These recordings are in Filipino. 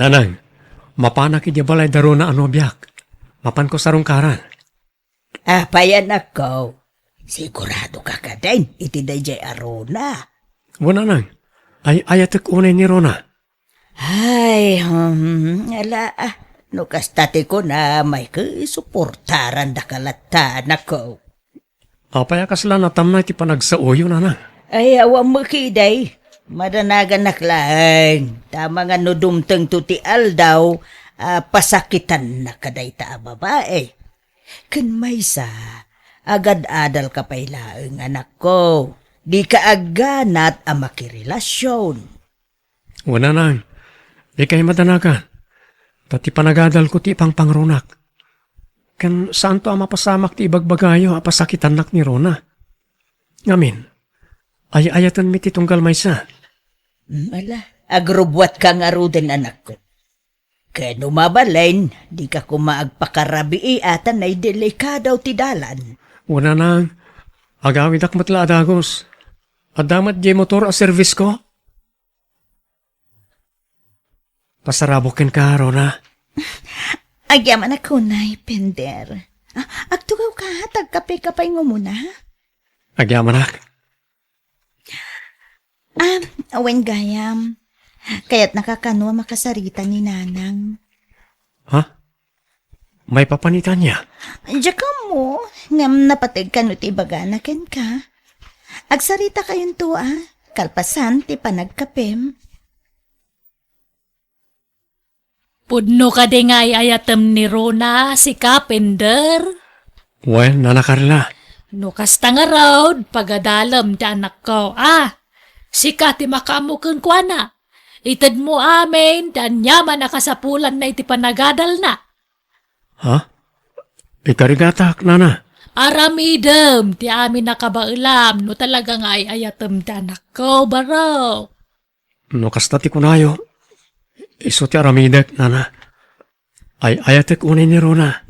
Nanang, mapana ki di balay daro na ano biyak. Mapan ko sarong karan. Payan ako. Sigurado ka ka din, iti dayjay arona. Wala nang, ay ayatek unay ni Rona. Ay, ala, no kastati ko na may kisuportaran da kalatan ako. Apaya kasla natam na iti panagsauyo, nanang. Ay, awang makiday. Madanagan naklaang. Tama nga no dumteng tuti aldaw, pasakitan na kaday ta babae. Kan may sa, agad-adal ka pailaang anak ko. Di ka aganat ang makirelasyon. Wala nang, di kay madanagan. Tati panagadal ko ti pang pangrunak. Kan saan to ang mapasamak ti ibagbagayo apasakitan nak ni Rona. Ngamin, ay-ayatan mi ti tunggal may sa. Ala, agrubwat ka nga ro din anak ko. Kaya numabalain, di ka kumaagpakarabi atan ay delikadaw ti dalan. Wala nang, agawid ak matla adagos. Adamat di motor a service ko. Pasarabokin ka, Rona. Agyaman ako na, Pender. Agtugaw ka, tagkape-kapay mo muna. Agyaman ak. Awen gayam. Kaya't nakakanwa makasarita ni Nanang. Ha? May papanitan niya? Diya ka mo, ngam napatag ka no ti baganakin ka. Agsarita kayon to kalpasan ti panagkapem. Pudno ka di nga ayatem ni Rona si Kapender. Well, nanakarla. No kasta nga raw, pagadalam ti anak ko. Si Kati makamukang kwa na. Itad mo amin, dan yaman nakasapulan na iti panagadal na. Ha? Ikarigatak, nana. Aramidem, ti amin nakabailam, no talaga nga ay ayatem ti anak ko, baraw. No kasta ti kunayo. Iso ti aramidek, nana. Ay ayatek unay ni Rona.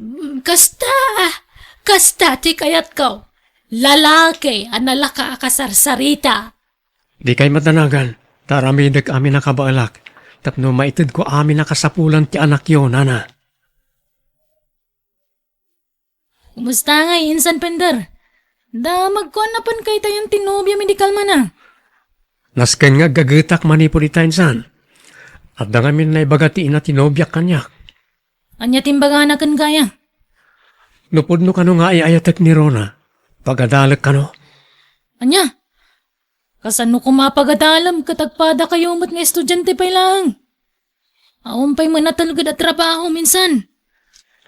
Kasta ti kayat ko. Lalaki, analaka akasarsarita. Di kay matanagan. Taramidek amin nakabaalak. Tapno maitid ko amin nakasapulan ti anak yo, nana. Kumusta nga, Insan Pender? Da magkuanapan kay tayong tinobya medikal man na. Nasken nga gagetak manipo di tainsan. At da ngamin na ibagatiin na tinobyak kanya. Anya timbaga na kan kaya? Nupod no kano nga ay ayatek ni Rona. Pagadalek kano. Anya? Kasano ko mapagadalam katagpada kayo mo't nga estudyante pa lang. Aon pa'y manatalagad at trabaho minsan.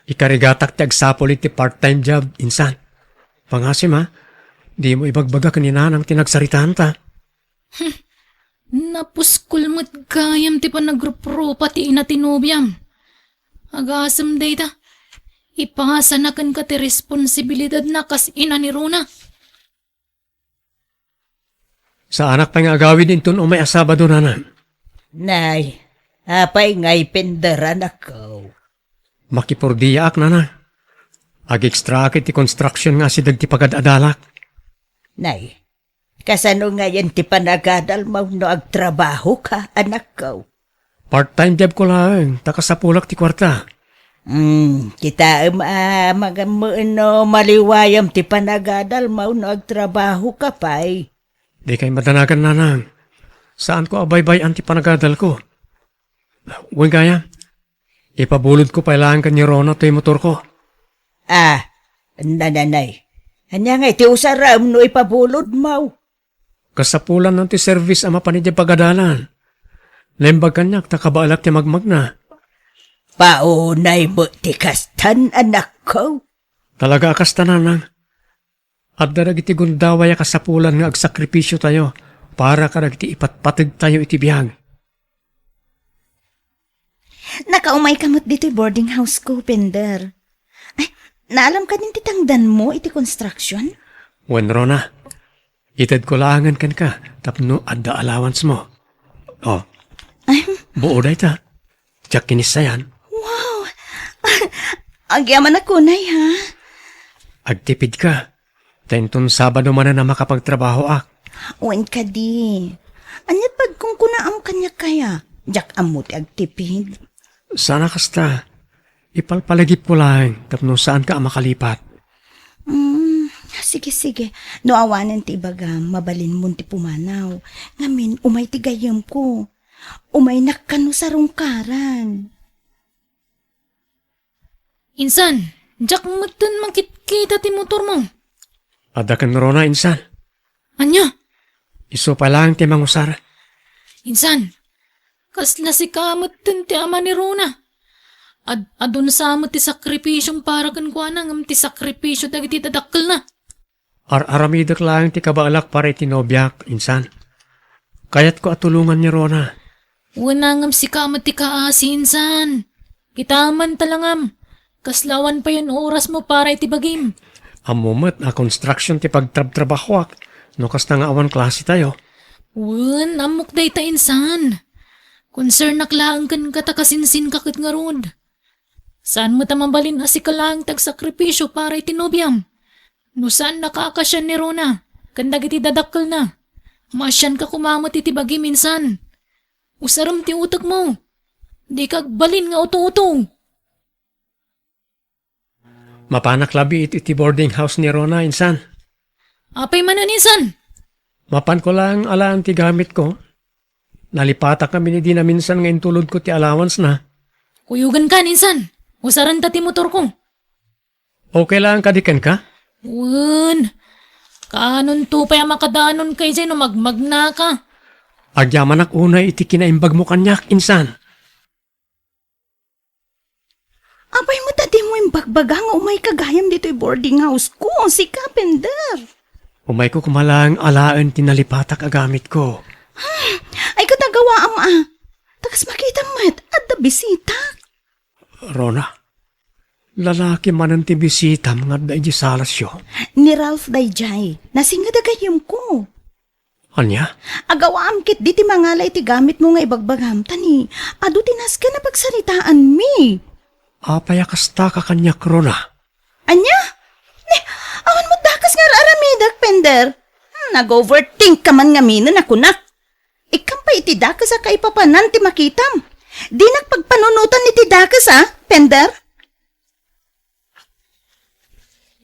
Ikarigatak ti agsapol iti part-time job, insan. Pangasim ha, di mo ibagbaga kanina nang tinagsaritaan ta. Napuskul mo't gayam ti pa nagrupro pati ina tinobyam. Agasam day ta. Ipasanakan ka ti responsibilidad na kas ina ni Rona. Sa anak pa nga agawin din ton o may asabado nanan. Nay, apay ngay penderan ako. Makipurdiya ak nana. Ag-extra akit ti construction nga si dagti pagadadalak. Nay, kasano nga yan ti panagadal mo no agtrabaho ka, anak ko? Part-time job ko lang, takasapulak ti kwarta. Kita no maliwayam ti panagadal mo no agtrabaho ka pa'y. Di kay madanagan nanang. Saan ko abaybay anti panagadal ko? Huwag kaya, ipabulod ko pailangan ka ni Rona to yung motor ko. Nanay. Anya nga iti usaram no ipabulod mo. Kasapulan ng ti service ama panidya pagadalan. Lembag kanyak takabaalak ti magmag na. Paunay mo ti kastan, anak ko. Talaga akas tananang. At darag iti gundaway kasapulan nga agsakripisyo tayo para karag iti ipatpatid tayo iti biyag. Nakaumay kamot dito boarding house ko, Pender. Ay, naalam ka din titangdan mo iti construction? Wen Rona, itad ko laangan kan ka tapno adda allowance mo. Oh, buo day ta. Tiyak kinis sayan. Wow! Agyaman ako, Nay, ha? Agtipid ka. Tenton Sabado man na makapagtrabaho ak. Uwan ka di. Anyat pag kung kunaam kanya kaya. Jak amot agtipid. Sana kasta, ipalpalagip ko lang tapno saan ka makalipat. Sige. No awanan ti ibaga, mabalin mo ti pumanaw. Ngamin, umay ti gayam ko. Umay nakano sa rungkaran. Insan, jak matan makikita ti motor mo. Adakan Rona, insan. Anya? Iso pa lang ti mangusar. Insan, kasla si kamatan ti ama ni Rona. Adun sa mo ti sakripisyong para kan kuana ngam ti sakripisyo dagiti dadakkel na. Aramidak lang ti kabaalak para itinobyak, insan. Kayat ko atulungan ni Rona. Wala ngam si kamat ti kaasi, insan. Kitaman talangam. Kaslawan pa yun oras mo para itibagim. Amumat na construction ti pagtrab-trabahwak. No kasta nga awan klase tayo. Wan, amok day ta insan. Concern naklaan kan katakasinsin kakit nga rod. Saan mo tamambalin asikalang tagsakripisyo para itinobyam? No saan nakakasyan ni Rona? Kandag iti dadakkel na. Masyan ka kumamot itibagi minsan. Usaram ti utak mo. Di kag balin nga uto-uto. Mapanak labi iti boarding house ni Rona, insan. Apay manan insan. Mapan ko lang alaan ti gamit ko. Nalipatak kami ni Dina minsan ngayon tulod ko ti allowance na. Kuyugan ka insan. Usaran ta ti motor ko. Okay lang kadikan ka? Wan. Kanon to pa yung makadanon kay Jay no magmagna ka. Agyaman ak unay iti kinaimbag mo kanyak, insan. Abay mo tadi mo yung bagbagang umay kagayam dito yung boarding house ko, si Carpenter. Umay ko kumalang alaan tinalipatak agamit ko. Ay katagawa ama. Takas makita mat at da bisita. Rona, lalaki man ang tibisita mga dahi salasyo. Ni Ralph Dayjay, nasinga da gayam ko. Anya? Agawaam kit di ti mangalay ti gamit mo nga ibagbagam tani. Ado tinas ka na pagsaritaan mi. Apaya kasta ka kanyak, Rona. Anya? Awan mo dakas nga aramidak, Pender. Nag-overthink ka man nga minan ako na. Ikam pa iti dakas sa kaipapanan ti makitam. Di nakpagpanunutan ni ti dakas Pender?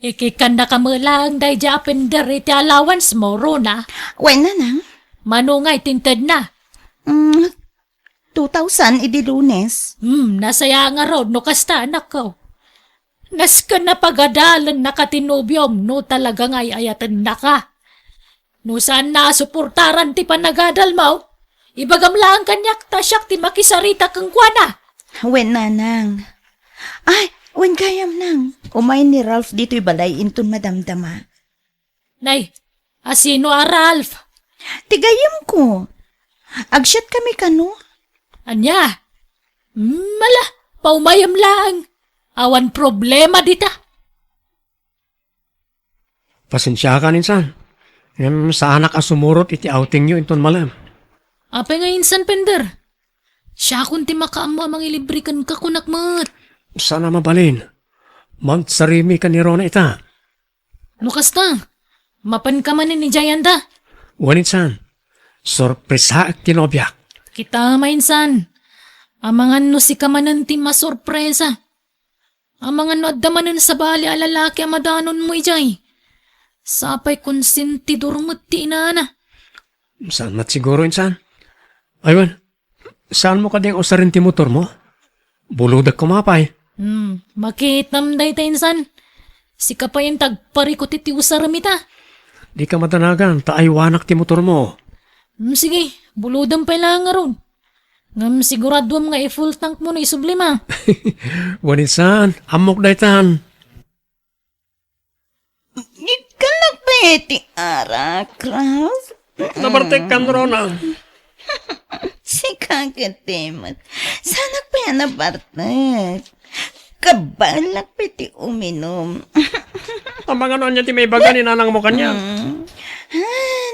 Ikikanda ka mo lang day Japan iti allowance mo, Rona. Wen na nang? Manungay tinted na. 2,000 idi Lunes. Nasaya nga raw no kasta anak ko. Naska na pagadalan nakatinubyom no talaga nga'y ayatan na ka. No saan na suportaran ti panagadal mo? Ibagam lang kanyak tasyak ti makisarita kang kuana. Wen na nang? Ay, wen kayam nang. Umay ni Ralph dito'y balay inton madamdama. Nay, asino a Ralph? Tigayam ko. Agsyat kami kano. Anya? Mala, paumayam lang. Awan problema dita. Pasensya ka, insan. Sa anak asumurot iti outing nyo inton malam. Apay nga insan, Pender. Siya kunti makaamo amang ilibrikan ka kunakmat. Sana mabalin. Mount sarimi ka ni Rona ita. Nukasta, mapan ka man ni Jayanda. Wanitsan, sorpresa at tinobyak. Kita mainsan, amangan no si kamanan ti masorpresa. Amangan no adamanan sa bali alalaki amadanon mo ijay. Sapay konsentidor mo ti inana. Saan mat siguro, insan? Aywan, saan mo ka ding usarin ti motor mo? Buludag kumapay. Makitam day ta insan. Si kapay yung tagparikot iti usaramita. Di ka matanagan, taaywanak ti motor mo. Sige, buludam pa lang nga ron. Ngam siguraduam nga i-full tank mo na isublima. Wanitsan, amok daytan. Ikalag pa iti arak, Ralph? Nabartek kan, Rona. Si kakatimot. Sana pa yan nabartek. Kabalak pa iti uminom. Ang mga noon niya ti may baga ni nanang mo kanya.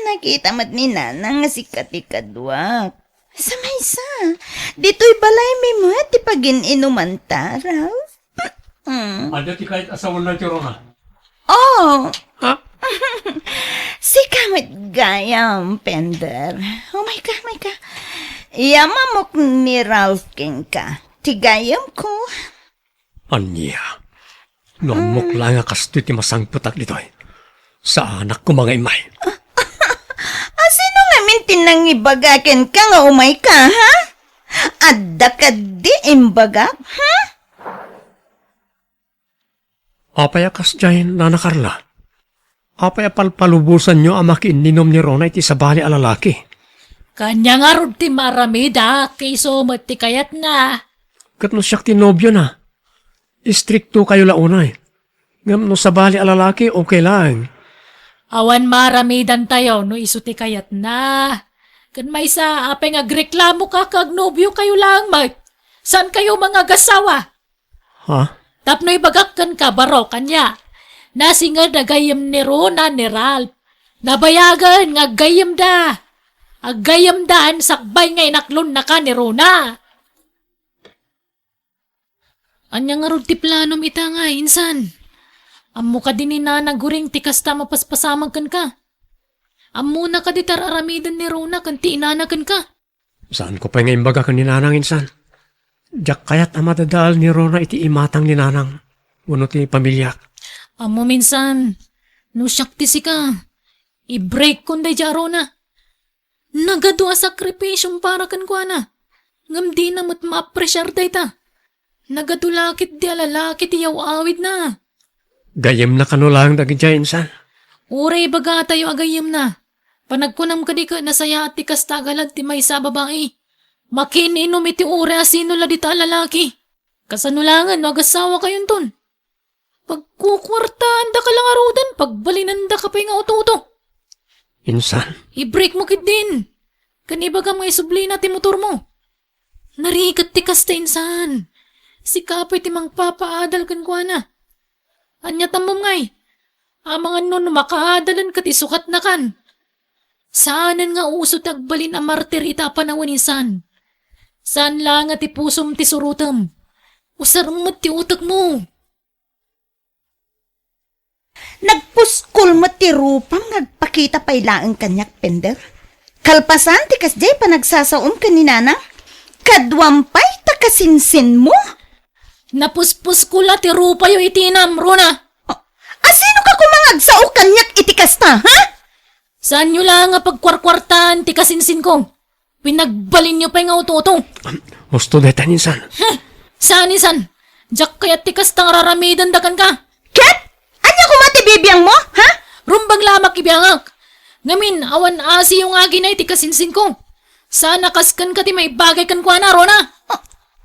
Nakita mat ni nanang nga si katikadwak. Sa maysa, dito'y balay may mo ti pagin-inuman ta, Ralph. Ada ti kahit asawan na ti Rona. Oh, Ha? si kamit gayam, Pender. Oh my God. Yamamok ni Ralph king ka. tigayam ko. Anya, namok lang nga kasto ti masangputak ditoy. Sa anak ko mga imay. Sino nga mintin nang ibagakin ka nga umay ka, ha? Adda ka di imbaga, ha? Apay akas dyan, Nana Carla. Apay palpalubusan nyo ang makiininom ni Rona iti sabali alalaki. Kanya nga rod ti maramida, kayso mati kayat na. Kat no siyak tinobyo na. Istrikto kayo launay. Ngam no sabali alalaki, okay lang. Awan maramidan tayo no isuti kayat na. Kan may sa apay nga greklamo ka kag nobyo kayo lang mat. San kayo mga gasawa? Ha? Tapno ibagakkan ka baro kanya. Nasinga na gayam ni Rona ni Ralph. Nabayagan nga gayam da. Agayam daan sakbay nga inaklon na ka ni Rona. Anya nga rod ti planom ita nga insan. Ammo ka din ni nanang guring ti kasta mapaspasamag kan ka. Ammo na ka di tararamidan ni Rona kan ti inanakan ka. Saan ko pa nga imbaga ka ni Nanang insan? Diyak kayat ang madadal ni Rona iti imatang ni Nanang. Uno ti pamilyak. Ammo minsan, no syakti si ka. I-break kun day ja Rona. Nagadwa sakripisyong para kan kwa na. Ngam di na mo't ma-appresyar day ta. Nagadulakit di alalakit iyaw awid na. Gayem na kanulang dagi dyan insan. Uray baga tayo agayim na. Panagkunam ka di ka nasaya at tikas tagalag ti may sa babae. Makininom iti ure asino la dita lalaki. Kasanulangan no agasawa kayon ton. Pagkukwartaan da ka lang arudan, pagbalinan da ka pa nga ututo. Insan, I-break mo kit din. Kanibaga mga isublina ti motor mo. Narikat ti kasta insan. Si kapay ti mang papaadal kan kwa na. Anya tambom ngay. Amangan nun makaadalan kat isukat na kan. Saanan nga uso tagbalin a martir ita panawan insan. Saan lang at ti pusom ti surutam. Usarmat ti utak mo. Nagpuskol mo ti rupang nagpakita pa ilaan kanyak pender. Kalpasan ti kasjay pa nagsasaom ka ni Nana. Kadwampay ta kasinsin mo. Napuspus ko la ti rupa yo itinam, Rona. Asino ka kumangag sa o kanyak iti kasta, ha? Saan nyo lang nga pagkwarkwartan ti kasinsin ko? Pinagbalin nyo pa nga uto-uto. gusto detan insan. Saan isan? Diyak kayat ti kastang raramidan dakan ka. Ket? Anya kumati bibiyang mo, ha? Rumbang lamak ibiyangak. Ngamin, awan asi yung agi na iti kasinsin ko. Sana kaskan ka ti may bagay kan kwa na, Rona.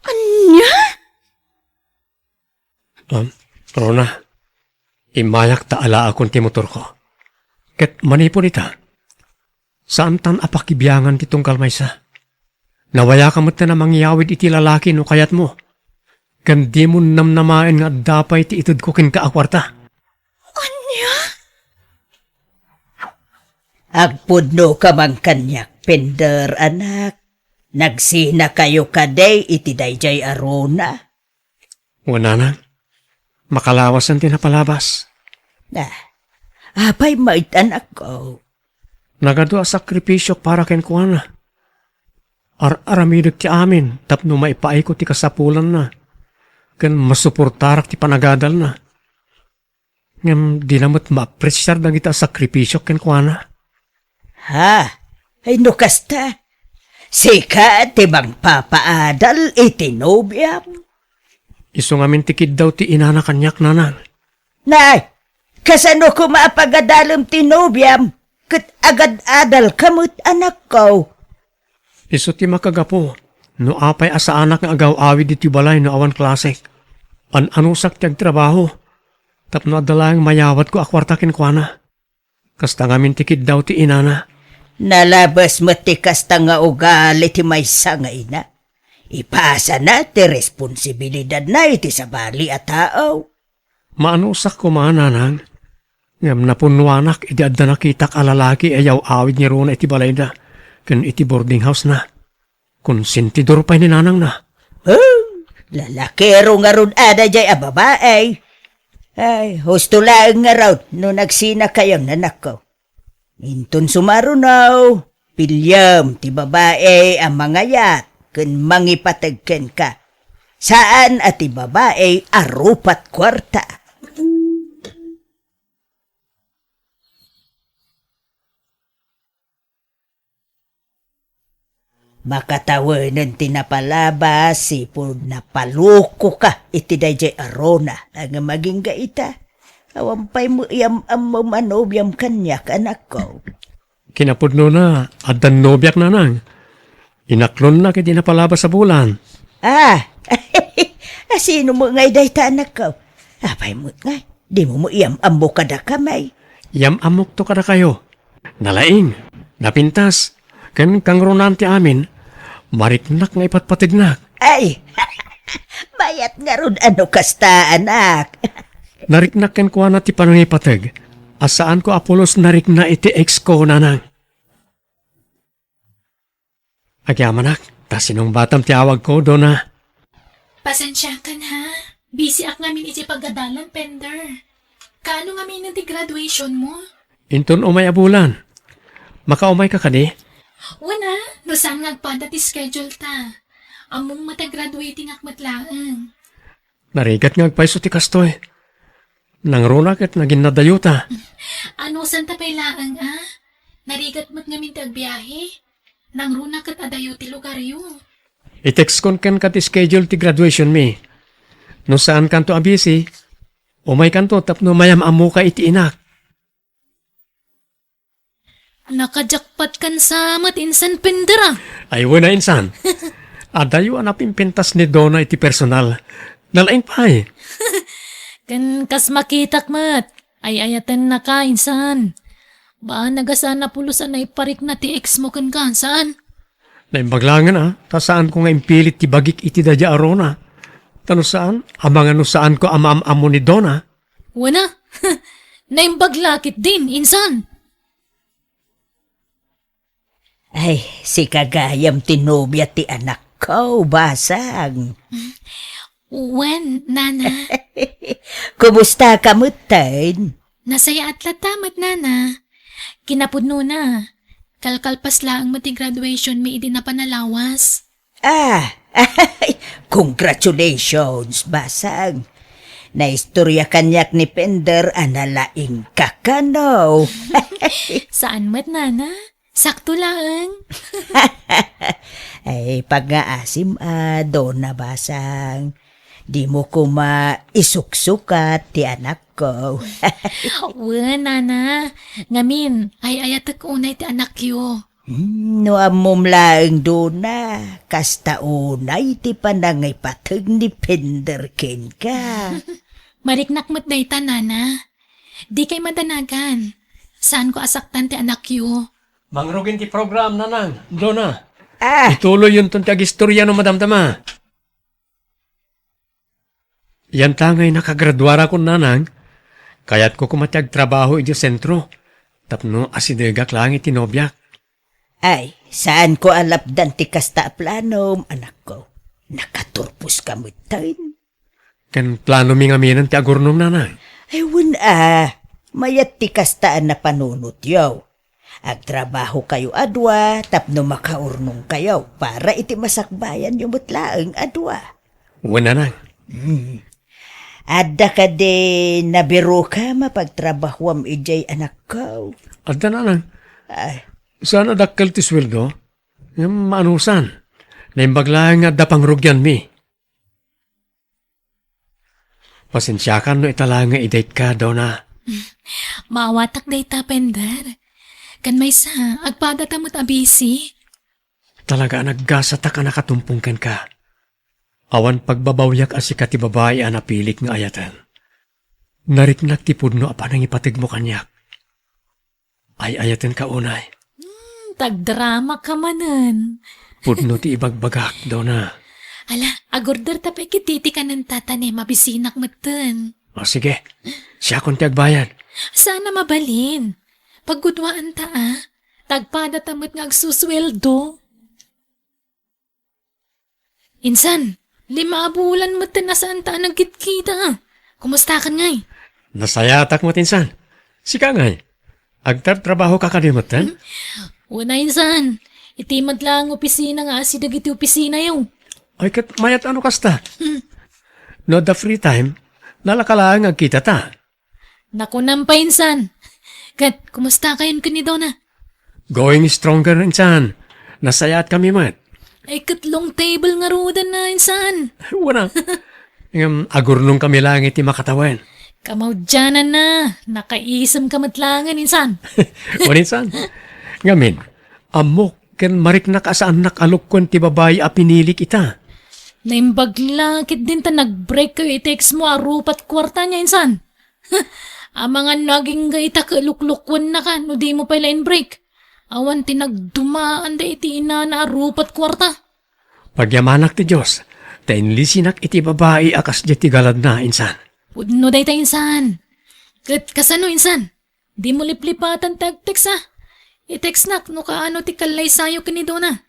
Anya? Rona, imayak ta ala akong ti motor ko. Ket manipon ita. Saan tan apakibiyangan ti tungkal maysa? Nawaya ka mo't na mangyawid iti lalaki no kayat mo. Kan di mo namnamain nga dapay ti itud ko kin kaakwarta. Anya? Agpudno ka mang kanyak, pender anak. Nagsina kayo kaday iti dayjay arona. Wala na. Makalawas ang tinapalabas. Apay mait anak ko. Nagado a sakripisyo para ken kuana. Aramidot ti amin, tapno maipaay ko ti kasapulan na. Ken masuportarak ti panagadal na. Ngam di namot ma-apresyar na kita sakripisyo ken kuana. Ha? Ay no kasta. Sika ti bang papaadal iti nobyam. Iso ngamin tikid daw ti inana kanyak nanang. Nay, kasano ko maapagadalom ti nobyam? Kat agad-adal kamot anak ko. Iso ti makagapo. No apay asa anak nga agaw awid iti balay no awan klasik. Anusak ti agtrabaho. Tapno adalang mayawat ko akwarta ken kuana. Kasta ngamin tikid daw ti inana. Nalabas matikas ta nga ugali ti maysa nga ina. Ipasa na ti responsibilidad na iti sabali at tao. Maanusak ko mga nanang. Ngam napunwanak iti adda nakitak alalaki ayaw awid ni Rona iti balay da. Ken iti boarding house na. Konsentidor pa ni nanang na. Lalakero nga ron ada jay a babae. Ay, husto lang nga raw no nagsina kayang nanak ko. Inton sumarunaw, pilyam ti babae ang mga yat, kun mangipatagken ka. Saan ati babae arupat kwarta? Makatawanan tinapalabas, sipod na paluko ka iti dayjay arona ang maging gaita. Awampay mo iyam ang manobyam kanyak anak ko. Kinapudno na, adan nobyak na nang. Inaklon na kiti napalabas sa bulan. Sino mo ngay dayta anak ko? Apay mo ngay, di mo iyam ambo kada kamay. Yam amok to kada kayo. Nalaing, napintas, kan kang ronante amin, mariknak nga ipatpatignak. Ay, bayat nga ron ano kasta anak. Nariknak ken kuha na ti panangipatag. Asaan ko Apolos narikna iti ex ko nanang. Agyamanak, ta sinong batam ti awag ko do na. Pasensya ka na. Busy ak ngamin iti pagadalan, Pender. Kaano ngamin ti graduation mo? Inton umay abulan. Makaumay ka kani? Wana, no saan ngagpada ti schedule ta. Among mata-graduating ak matlaang. Narigat nga agpaiso ti kastoy. Nang ronak at naging nadayuta. Ano san tapay laang Narigat mo't ngamin ti agbiyahe. Nang runa kat adayo ti lugar yo. I-text kon ken kat schedule ti graduation mi. No saan kanto abisi, umay kanto tapno mayam amu ka iti inak. Nakajakpat kan sa matinsan, Pender. Ay wala insan. Adayo anapin pintas ni Donna iti personal. Nalaing pa eh. Kan kas makitak mat. Ay ayatan na ka, insan. Ba nagasana pulusan na iparik na ti ex mo kan saan? Naimbaglangan ta saan ko nga impilit ti bagik iti dadya arona. Tano saan? Amang ano saan ko ama-amo ni Donna? Wana, naimbaglakit din, insan. Ay, si kagayam tinobya ti anak ko, basang. Wen, nana. Kumusta ka mutan? Nasaya at latamat, nana. Kinapudno na. Kalkalpas laang mati graduation may idi na panalawas. Congratulations, basang. Naistorya kanyak ni Pender analaing kakano. Saan mat, nana? Sakto lang. Ay, pag-aasim doon na basang. Di mo ko maisuksukat ti anak ko. Wen, nana. Ngamin, ay ayatak unay ti anak yo. No amom laeng doon na. Kasta unay ti panangay patag ni Pender ken ka. Mariknak mat dayta, nana. Di kay madanagan. Saan ko asaktan ti anak yo? Mangrugin ti program nanang, Donna. Ituloy yun tong tag-istorya no madamdama. Yan tangay nakagraduara ko nanang, kaya't ko kumatyag trabaho iti sentro. Tapno asidegak lang iti nobyak. Ay, saan ko alapdan ti kasta planom, anak ko? Nakaturpos ka mutain. Kan plano mi nga minan ti agurnom nanang. Ay, mayat ti kastaan na panunot yaw. Agtrabaho kayo adwa, tapno makaurnong kayo para iti masakbayan yung mutlaang adwa. Wala nang. Adda ka de nabiro ka mapagtrabahuam ijay anak ko. Adda nanang. Ay, Sana dakkel ti sweldo. Yung maanusan. Naimbaglaan nga da pangrugyan mi. Pasensyakan no itala nga idate ka daw na. Maawatak dayta, Pender. Kan may sa, agpadatamot abisi. Talaga naggasata ka nakatumpungkan ka. Awan pagbabawyak asika ti babae anapilik nga ayatan. Nariknak ti pudno apan ang ipatig mo kanyak. Ay ayatan ka unay. Tagdrama ka manan. Pudno ti ibagbagak daw na. Ala, agorder tapay kititi ka ng tatane, mabisinak matan. O sige, siya kung ti agbayad. Sana mabalin. Pagkudwaan ta tagpada tamot nga agsusweldo. Insan, 5 bulan matan na saan ta nagkitkita. Kumusta ka ngay? Nasayatak mo tinsan. Sika ngay. Agtar-trabaho ka kalimutan? Una insan, itimad lang ang opisina nga si dagiti opisina yung. Ay, kat mayat ano kasta? No, the free time, nalakalaan nga kita ta. Naku nampa insan. Kat, kumusta kayon ka ni Donna? Going stronger, insan. Nasayat kami, mat. Ay katlong table nga rudan na insan. Wala. Agurnong kami lang iti makatawan. Kamaw dyanan na. Nakaisam kamatlangan insan. Wala, insan. Ngamin, amok ken marik na kasaan nakalukon ti babae a pinilik ita. Naimbaglakit din ta nag-break kayo i-text mo arupat kwarta niya insan. Ang mga naging gaita kaluklukwan na ka no di mo pa line break. Awan tinagdumaan da iti ina na arupat kwarta. Pagyamanak ti Diyos, tainlisinak iti babae akas di ti galad na, insan. Pudno day ta insan. Kat kasano insan? Di mo liplipatan tag-text ha. I-text nak no kaano ti kalay sayo kinidona.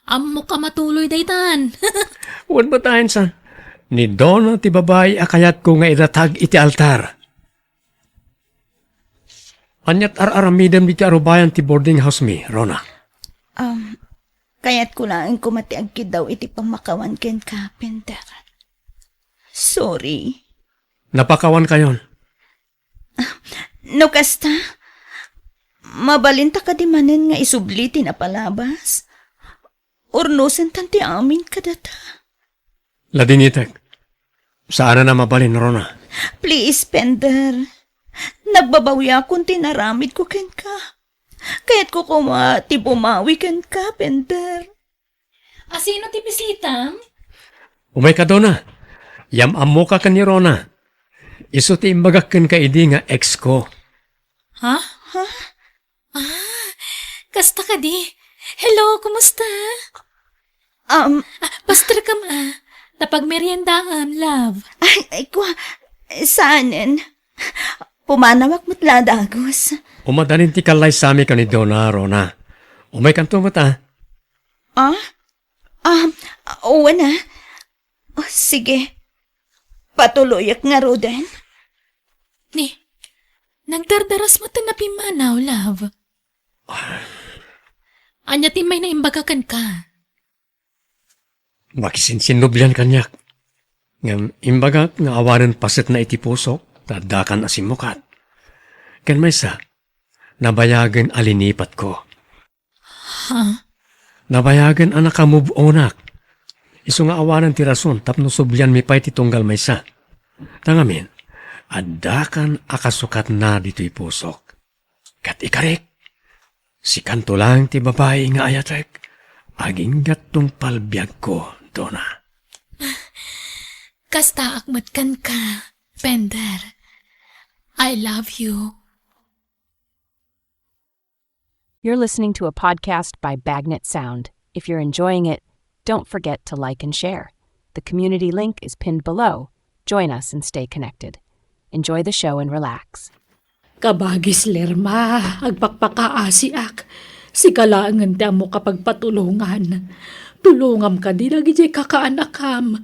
Amo ka matuloy daytan. Wan ba tayo, insan? Ni Donna ti babae akayat ko nga idatag iti altar. Anyat ar-aramidam di ti arubayan ti boarding house mi, Rona. Kaya't ko lang kumatiagkid daw iti pamakawan ken carpenter. Sorry. Napakawan kayon. No kasta, mabalinta ka di manen nga isubliti na palabas. Urnusen tanti amin kadata. Ladinitek, saan na mabalin, Rona? Please, Pender. Nagbabawi akong tinaramid ko ken ka. Kaya't ko ti bumawi ken ka, Pender. Asino ti bisita? Umay ka, Donna. Yamam ka ni Rona. Iso ti imbagak ken ka idi nga ex ko. Ha? Kasta ka di. Hello, kumusta? Pastor ka ma. Tapag meriendaan, love. Ay, saanin? Pumanawak mo't ladagos. Umadanin ti kalay sami ka ni Donna, Rona. Umay kanto mo ta. Oo na. Oh, sige. Patuloyak nga, Roden. Ni, nagdardaras mo ta na pimanaw, love. Anya ti may naimbagakan ka. Makisinsinubyan kanyak. Ngam imbagak nga awanan pasit na iti pusok, tadakan asimukat. Ken may sa, nabayagan alinipat ko. Ha? Nabayagan anak ka move onak. Iso nga awanan ti rason, tapno subyan mi pa'y titunggal may sa. Tangamin, adakan akasukat na dito'y pusok. Kat ikarek, si kanto lang ti babae nga ayatek, aging gatong palbiag ko, Donna. Kasta akmat kan ka, Pender. I love you. You're listening to a podcast by Bagnet Sound. If you're enjoying it, don't forget to like and share. The community link is pinned below. Join us and stay connected. Enjoy the show and relax. Kabagis lerma, agpakpakaasiak. Si kalaangan da mo kapag patulungan. Tulungam ka di lagi jay kakaanakam.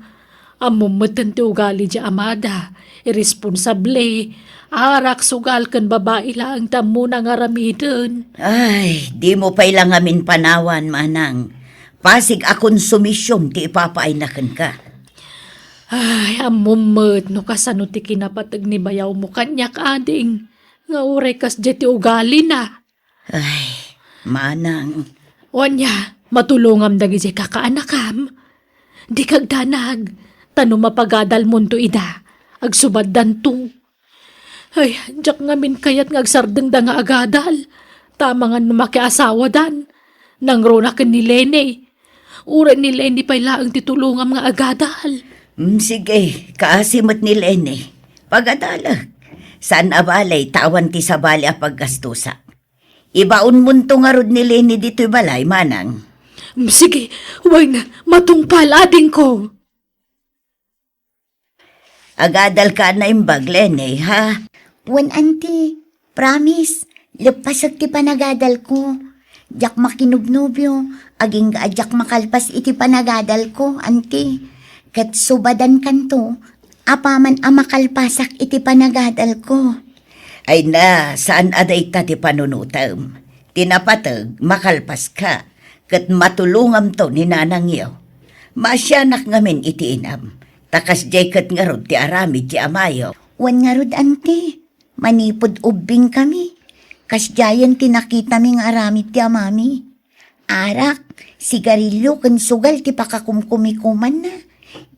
Amumatan ti ugali di amada. Irresponsable. Arak sugal kan babae lang tamo na nga ramidon. Ay, di mo pa ilang amin panawan, manang. Pasig akong sumisyon ti ipapainakan ka. Ay, amumet no kasano ti kinapatag ni bayaw mo kanyak ading. Nga uray kas jeti ugali na. Ay, manang. Wanya, matulungam dagi jay kakaanakam. Di kagdanag, tano mapagadal mundo ida. Agsubaddan to. Ay, jak ngamin kayat ngagsardeng da nga agadal. Tama nga makiasawa dan. Nangronakan ni Lene. Ura ni Lene pa'y laang titulungam nga agadal. Sige, kaasimot ni Lene. Pagadalag. Saan abalay, tawan ti sabali a paggastusa. Ibaon munto nga rod ni Lene dito'y balay, manang. Sige, huwag na, matungpal ading ko. Agadal ka na imbag, Lene, ha? Wan, auntie. Promise. Lupasag ti panagadal ko. Jak makinubnubyo. Aging jak makalpas iti panagadal ko, auntie. Kat subadan kanto. Apaman makalpasak iti panagadal ko. Ay na, saan aday ta ti panunutam? Tinapatag, makalpas ka. Kat matulungam to ni nanang iyo. Masyanak ngamin iti inam. Takas jacket nga rod ti aramid ti amayo. Wan nga rod, ante. Manipod ubing kami. Kasjayan tinakita mi nga aramid ti amami. Arak, sigarilyo ken sugal ti pakakumkumikuman na.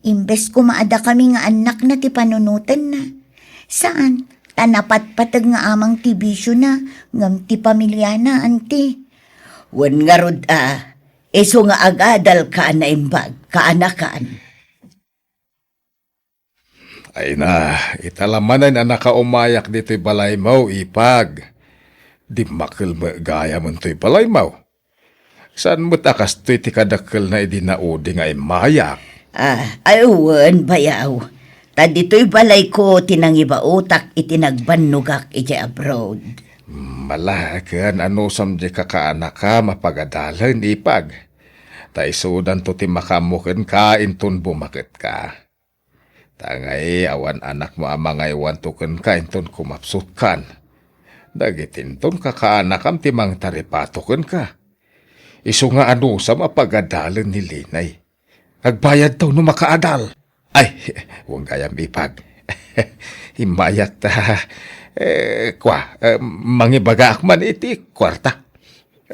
Imbes kumaada kami nga anak na ti panunutan na. Saan? Tanapat-patag nga amang ti bisyo na. Ngam ti pamilya na, ante. Wan nga rod iso nga agadal ka na imbag, kaanakan. Ay na, italamanan na nakaumayak dito'y balay mo, ipag. Di makil gaya mo to'y balay mo. Saan mo takas to'y tikadakil na idinaudi nga imayak? Aywan, bayaw. Ta dito'y balay ko tinangiba utak itinagbanugak iti abroad. Malakan ano samdi kakaanak ka mapagadalan, ipag. Ta isudan to ti makamukin ka inton bumakit ka. Tangay awan anak mo amangay wantukan ka inton kumapsut kan. Dagitinton kakaanakam timang taripatoken ka. Isu nga ano sa mapagadalan ni Linay. Agbayad daw no makaadal. Ay, huwag gayam ipag. Himayat mangibaga akman iti kwarta.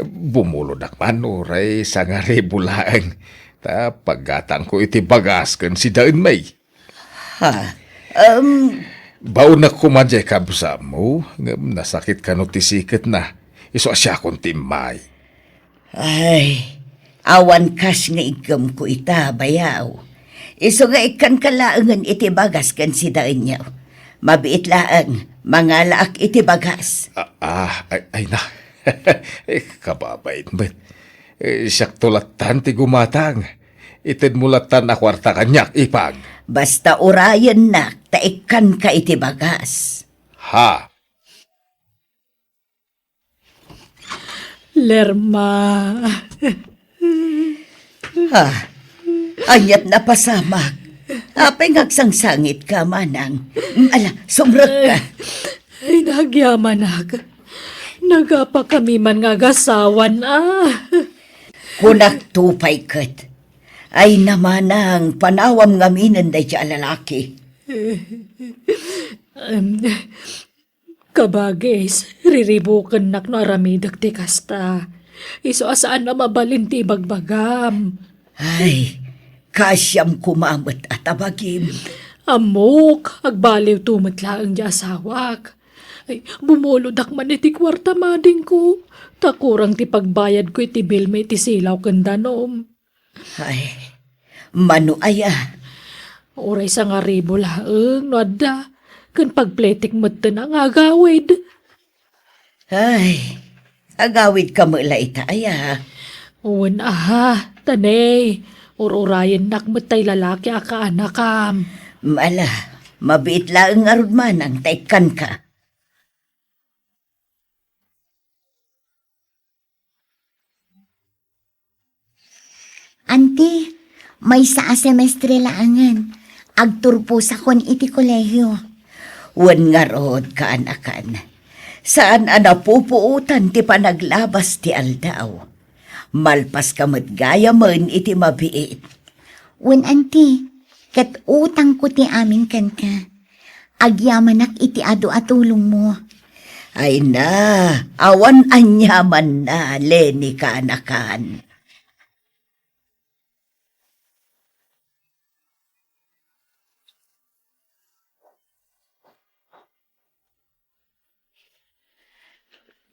Bumulod akman uray sa nga rebulaang. Ta paggatang ko iti bagas kan si Dain May. Baon na kumadya kabsa mo, nasakit ka no tisikit na. Iso asya kong timay. Ay, awan kas nga igam ko ita, bayaw. Iso nga ikan kalaangan iti bagas kan si Dainyaw. Mabiit laang, mga laak iti bagas. Ay na. Kababait mo. Siyak tulatan ti gumatang. Itid mulatan na kwarta kanyak, ipag. Basta urayan na, taikan ka iti bagas. Ha? Lerma. Anyat na pasamak. Apay ngagsangsangit ka, manang. Ala, sumrot ka. Ay, nagyaman ako. Nagapa kami man nga gasawan Kunak tupay kat. Ay namanang panawam ngaminan da siya lalaki. Kabagis, riribukan nak no aramidag ti kasta. Iso asaan na mabalin ti bagbagam. Ay, kasyam kumamot at abagim. Amok, agbaliw tumatlaang di asawak. Ay, bumulod man iti kwarta mading ko. Takurang ti pagbayad ko iti bill may ti silaw kandanom. Ay, mano aya. Oray sa nga ribo laeng, nada. Kan pagpletik mo't ang agawid. Ay, agawid ka mo ita aya. Uwan tanay. Ururayan nak mo't tay lalaki akaanakam. Mala, mabiit lang nga man ang taikan ka. Ante, may sa semestre laangan. Agturpo sa kon iti kolehiyo. Wan nga rod kaanakan. Saan pupuutan ti panaglabas ti aldaw. Malpas kamat gaya man iti mabiit. Wan ante, kat utang ko ti amin kan ka. Agyamanak iti ado atulong mo. Ay na, awan anyaman na, Lenny kaanakan.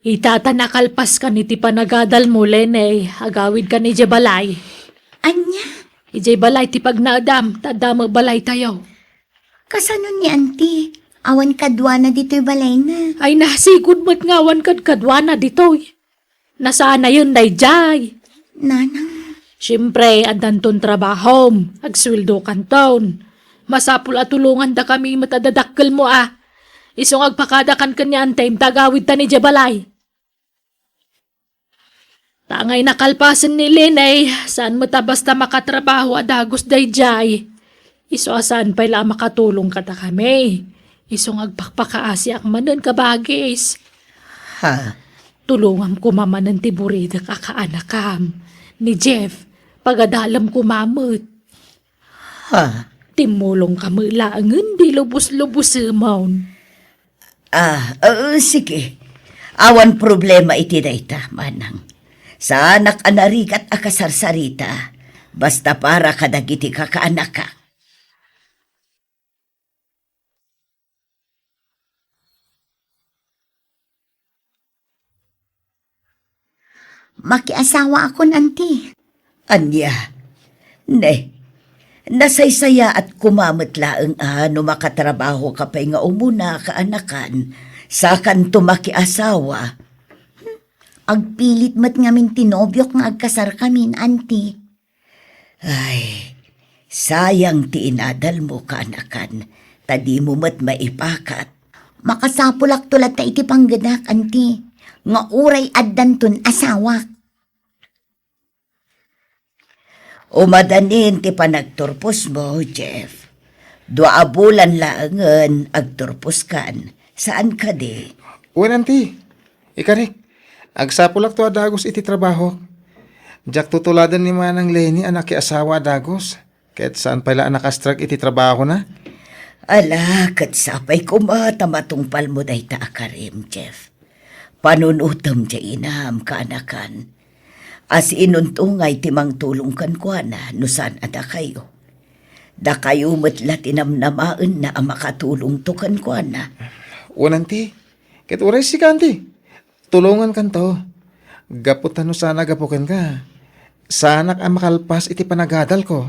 Itatanakalpas ka ni ti panagadal mo, Lene. Agawid ka ni Jebalay. Anya, Ijay balay ti pagnaadam, tadama balay tayo. kasano ni ante? Awan kadwa na dito'y balay na. Ay nasigod mo't ngawan kad kadwana ditoy. Nasaan na yun, Dayjay? Nanang, Siyempre, andan ton trabahom, agswildo kanton. Masapul at tulungan da kami matadadakkel mo Isong agpakadakan kanyan time tagawid ta ni Jebalay. Tangay nakalpasan ni Linay, saan mo ta basta makatrabaho adagos Dayjay. Iso asan pa'y la makatulong kata kami. Isong agpakpakaasi ak manan kabagis. Ha, Tulungam ko mamanan ti burida kakaanakam. Ni Jeff, pagadalam ko mamut. Ha? Timulong ka laangan, di lubos-lubos maun. Sige. Awan problema iti dayta, manang. Sa anak anarikat akasarsarita, basta para kadagiti kakaanak ka. Makiasawa ako, auntie. Anya, ne, nasaysaya at kumamot laeng no makatrabaho ka pa nga umuna kaanakan, sa kanto makiasawa. Agpilit mat ngamin tinobyok nga agkasar kamin, auntie. Ay, sayang ti inadal mo kaanakan, tadi mo mat maipakat. Makasapulak tulat ta iti pangganak, auntie. Nga uray addanton asawa. Umadanin ti panagturpos mo, Jeff. 2 bulan laangan agturpos kan. Saan ka di? Uwan, auntie. Ikarik. Agsapulak to adagos iti trabaho. Jak tutuladan ni Manang Lenny anak ki asawa adagos. Kahit saan pala nakastrag iti trabaho na. Ala, kat sapay kumata matungpal mo day ta akarim, Jeff. Panunutam di inam kaanakan. As inuntungay timang tulong kan kwa na nusan ada kayo. Da kayo matla tinamnamaan na ang makatulong to kan kwa na. Uwan, auntie. Kahit uray si ka, auntie. Tulungan kan to. Gaputan no sana gapukin ka. Sanak ang makalpas iti panagadal ko.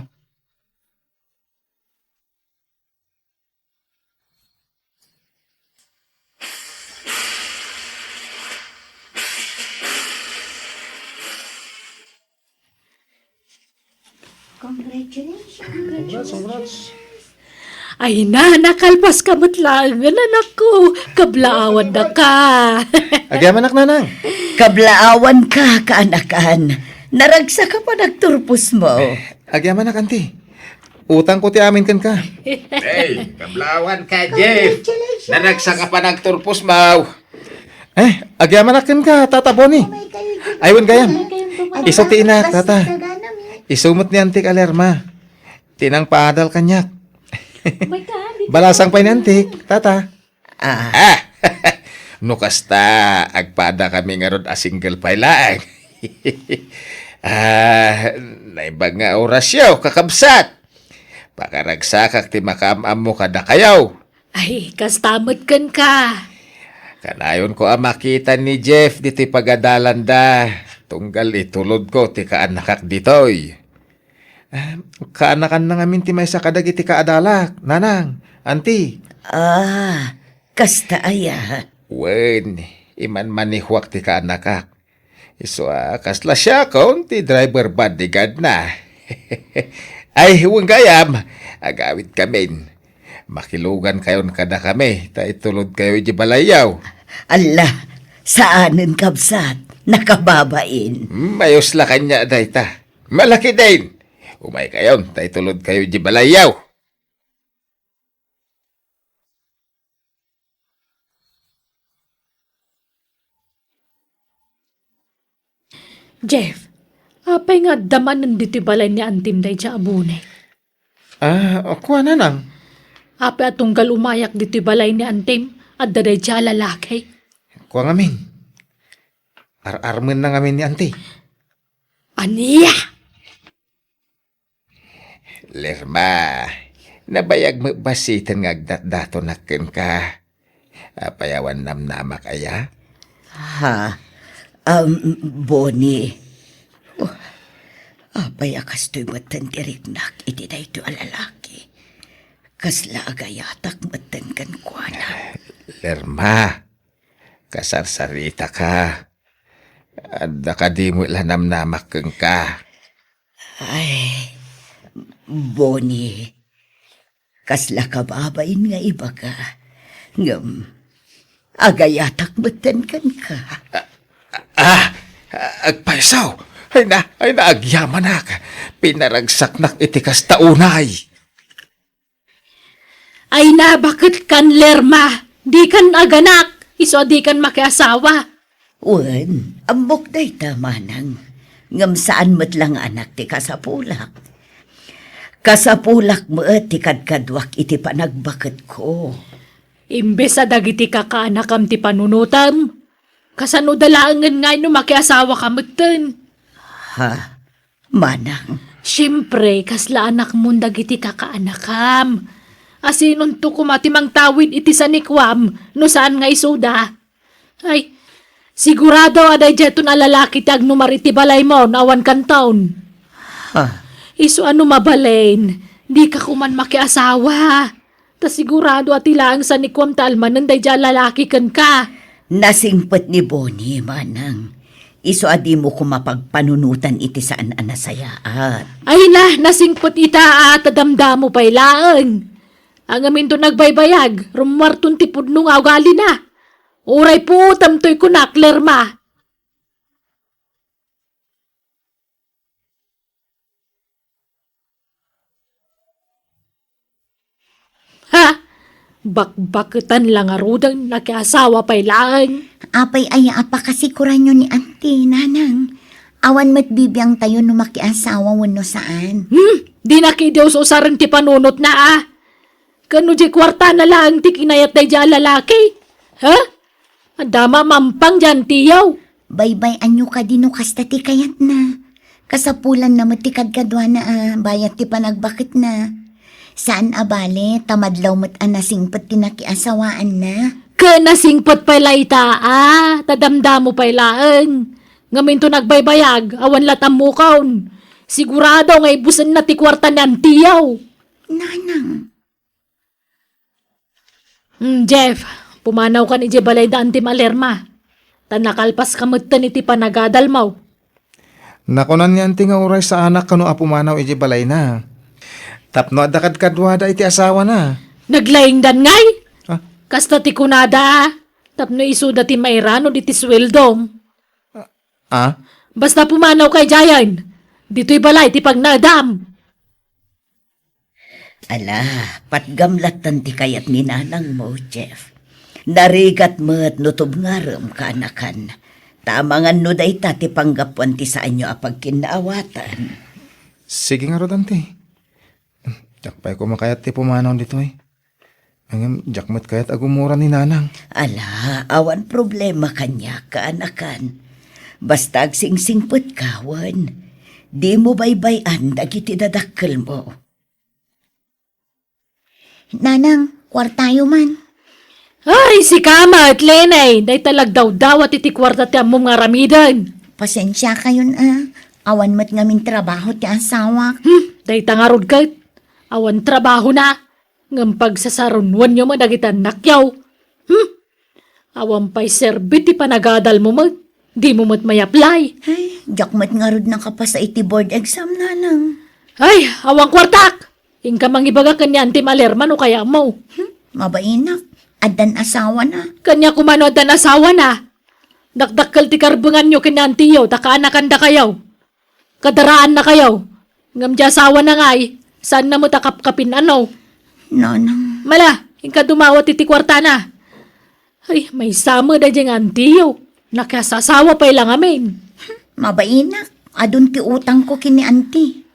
Ay na, nakalpas ka matlaangan, anak ko. Kablaawan na ka. Agyaman anak nanang. Kablaawan ka, kaanakan. Naragsa ka pa nagturpos mo. Agyaman anak, auntie. Utang ko ti amin kan ka. Hey, kablawan ka, Jeff. Nanagsa ka pa nagturpos, mau. Agyaman anak kan ka, tata Bonnie. Aywan gayam. Iso ti inak, tata. Isumot ni antik alerma. Tinang paadal kanyak. Balasang pa inantik, tata. No kasta, agpada kami nga rod a single pailaang. Naibag nga orasyo, kakabsat. Pakaragsakak ti makamam mo kada kayaw. Ay, kastamot kan ka. Kanayon ko makita ni Jeff dito'y pagadalan da. Tunggal itulod ko ti kaanakak dito'y. Kaanakan na ngamin ti may sa kadag iti kaadalak, nanang, auntie. Kasta aya. Wen, iman manihwak ti kaanakak. Iso kasla siya kon ti driver bodyguard na. Ay, huwag gayam. Agawit kamin. Makilugan kayon kada kami. Ta itulod kayo di balayaw. Allah, saanin kabsat? Nakababain. Mayos la kanya dayta. Malaki din. Umay kayon. Ta itulod kayo di balayaw. Jeff, apay nga daman nanditi balay ni Antim day siya abune. Kuha nanang. Apay atunggal umayak diti balay ni Antim at daday siya lalaki. Kuha ngamin. Ar-armen na ngamin ni auntie. Aniya! Lerma, nabayag mo basitan nga agdat-dato nakin ka. Payawan namnama kaya? Bonnie. Apay akas to'y matandirignak iti na ito alalaki. Kasla agayatak matangan kwa na. Lerma, kasarsarita ka. Adda ka di mo ilanamnamak kang ka. Ay, Bonnie. Kasla kababain nga iba ka. Ngam, agayatak matangan ka. Agpaisaw, ay na agyaman ka. Pinaragsak nak itikas taunay. Ay na, bakit kan Lerma? Di kan aganak, iso di kan makiasawa. Wen, ambok day tamanang. Ngam saan mo't lang anak ti kasapulak. Kasapulak mo ti kadkadwak iti panagbaket ko. Imbes sa dagiti kakaanakam ti panunutam, kasano dalaangan nga no makiasawa ka matan. Ha? Manang, Siyempre, kasla anak mong dagiti kakaanakam. Asinon to kumatimang tawid iti sanikwam no saan nga isuda. Ay, sigurado aday jeton a lalaki ti agnumar iti balay mo nawan kan taon. ha? Iso ano mabalain, di ka kuman makiasawa. Ta sigurado at ilaang sanikwam talman nanday dya lalaki kan ka. Nasingpet ni Bonnie, manang. Iso adi mo kumapagpanunutan iti saan anasayaat. Ay na, nasingpot ita at adamdamo pa'y laang. Ang amin to nagbaybayag, rumwarton ti pudno nga ugali na. Uray po, tamtoy ko na, Lerma. Ha? Bakbaketan lang arudang nakiasawa pa'y laang. Apay ay apa kasi kuranyo ni auntie, nanang. Awan mat bibiyang tayo no makiasawa wano saan. Di nakidew so sarang ti panunot na ah. Kano di kwarta na lang ti kinayat na dyan lalaki? Ha? Adama mampang dyan tiyaw. Baybay anyo ka dino kasta ti kayat na. Kasapulan na matikad kadwa na bayat ti panagbakit na. Saan abale, tamadlaw mat anasingpet ti nakiasawaan na. Kanasingpot pala ita ah. Tadamdamo pa'y laang. Ngamin to nagbaybayag, awan latam mukaon. Sigurado nga ibusan na ti kwarta niyan tiyaw. Nanang, Jeff, pumanaw ka ni Jebalay daan ti Malerma. Tanakalpas kamutan iti panagadal mo. Nakunan niyan nga uray sa anak kano apumanaw iji balay na. Tapno adakad kadwada iti asawa na. Naglaing dan ngay? Ah? Kasta ti kunada ah. Tapno isuda ti mairano di ti sweldom. Ah? Basta pumanaw kay Jayan. Dito'y balay ti pagnadam. Ala, patgamlatan ti kayat ni nanang mo, Jeff. Narigat mo't nutob nga ram kaanakan. Tamangan no day ti panggapuan ti saan nyo apag kinaawatan. Sige nga rodante. Jakpay ko makayat ti pumanaw dito eh. Ang jakmat kayat agumura ni nanang. Ala, awan problema kanya kaanakan. Basta agsingsingput kawan. Di mo baybayan dagiti dadakkel mo. nanang, kwartayo man. Ay, si Kama at Lenay. Day talag daw at iti kwarta ti among nga ramidan. Pasensya kayon Awan mat ngamin trabaho ti asawa. Day tangarod kat. Awan trabaho na. Ngam pagsasarunwan nyo mo dagitan nakyaw. Awan pa'y serbit ti panagadal mo mo. Di mo mo't may apply. Ay, jakmat nga rod na kapasa iti board exam, nanang. Ay, awang kwartak! Ingka mangibaga kanya anti Malerman o kaya mo. Mabainak, adan asawa na. Kanya kumano dan asawa na. Dakdakkel ti karbungan nyo kanya antiyo, takaanakan da kayaw. Kadaraan na kayaw. Ngam di asawa na ngay, saan na mo takapkapin ano? Nanang, Mala, ingka dumawat iti kwarta na. Ay, may sama da diyang antiyo. Nakasasawa pa ilang amin. mabainak. Adun ti utang ko kini auntie.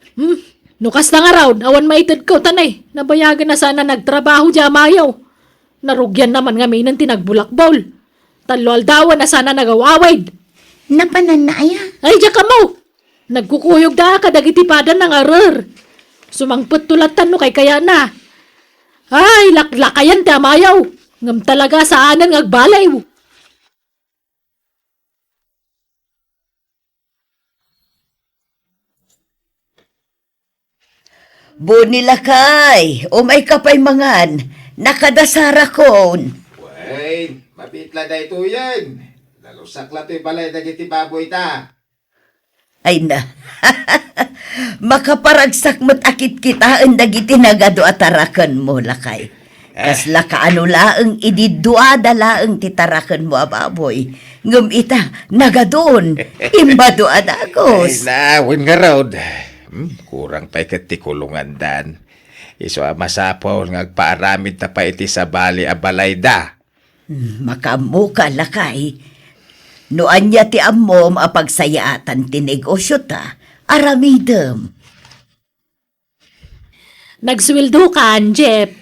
Nukas na nga raw, awan maitid ko tanay. Nabayagan na sana nagtrabaho dya mayaw. Narugyan naman nga may nang tinagbulakbol. Talo aldawan na sana nagawawid. Napanan na aya. Ay, dya ka mo! Nagkukuyog da ka dagitipadan ng arer. Sumangpot tulatan no kay kaya na. Ay, laklakayan ti amayaw. Ngam talaga saanan ngagbalay. Bunilakay, umay kapay mangan, nakadasara kon. Wait, mabitla da ito yan. Lalusak la to'y balay dagiti baboy ta. Ay na, makaparagsak mo't akit kita ang dagiti nagado atarakan mo, lakay. Kasla kaano laang ididuada laang titarakan mo, ababoy. Ngum ita, nagadon, imbaduada Ay akos. na, win nga road. Kurang pa'y katikulungan dan. Iso masapaw ngagpaaramid ta pa iti sa bali a balay da. Makamuka, lakay. Noan niya ti ammo mapagsayaatan ti negosyo ta, aramidem. Nagsweldo ka, Jeff.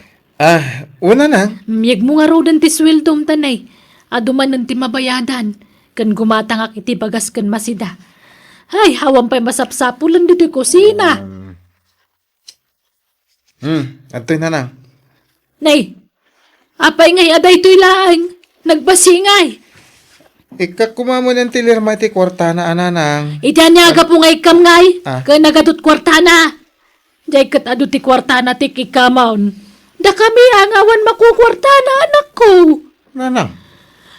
Una nang. Miyag mo nga raw dan ti sweldo tanay. Aduman ng ti mabayadan. Kan gumatangak iti bagas kan masida. Ay, hawan pa'y masapsapulan dito kusina. Ato'y na nang. Nay, apay ngay aday to'y laang. Nagbasingay. Ika kumamo ng tilirma ti kwarta na ananang. Itanyaga po ngay kam ngay. Kaya nagadot kwarta na. Diyay kat ado ti kwarta na ti kikamaon. Da kami angawan makukwarta na anak ko. Nanang.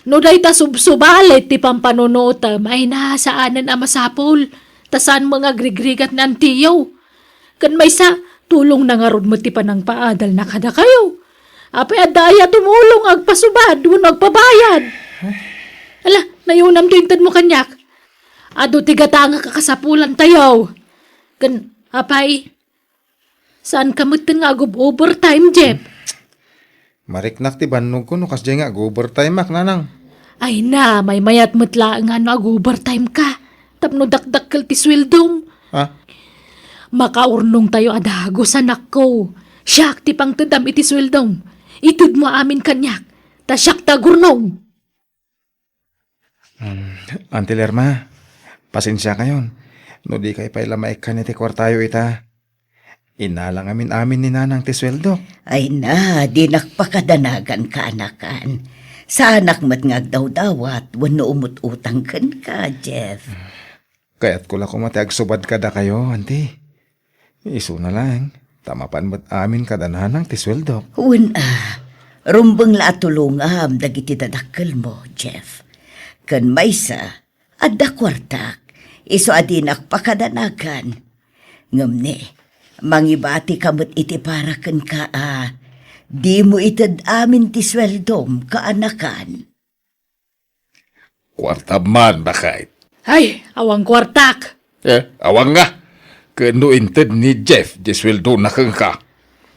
No day ta subsubalit ti pampanunutam ay nasaanan ang masapol. Tasan mga grigrigat ng tiyo. Kan may sa tulong na nga rod mo ti panang paadal na kada kayo. Apay adaya tumulong agpasubad wano agpabayad. Ala, nayunam din mo kanyak. Ado ti gatanga kakasapulan tayo. Kan apay, saan ka mutin nga overtime, Jeff? Mariknak ti bannog ko no kas nga overtime mak nanang. Ay na, may mayat mutla nga no overtime ka. Tapno dakdakkel ti sweldong. Makaurnong tayo adago sa nakko. Siyak ti pang tadam iti sweldong. Itud mo amin kanyak. Ta siyak ta gurnong. Auntie Lerma, pasensya kayon. No di kay pailamaik ka ni ti kwartayo ita. Inalang amin ni nanang ti sweldo. Ay na, di nakpakadanagan ka anakan. Sa anak mat ngagdaw-dawat, wano umut-utang kan ka, Jeff. Kaya't ko lang kumatiag subad kada kayo, auntie. Iso na lang. Tamapan mo't amin kada nanang ti sweldo. Rumbang la tulungam dagiti dadakkel mo, Jeff. Kan maysa, adda kwartak, iso adinak pakadanagan. Ngamne, mangibati kamot iti paraken ka di mo itad amin ti sweldom kaanakan. Kwarta man bakit? Ay, awang kwartak. Awang nga. Kano inted ni Jeff, disweldo na kang ka.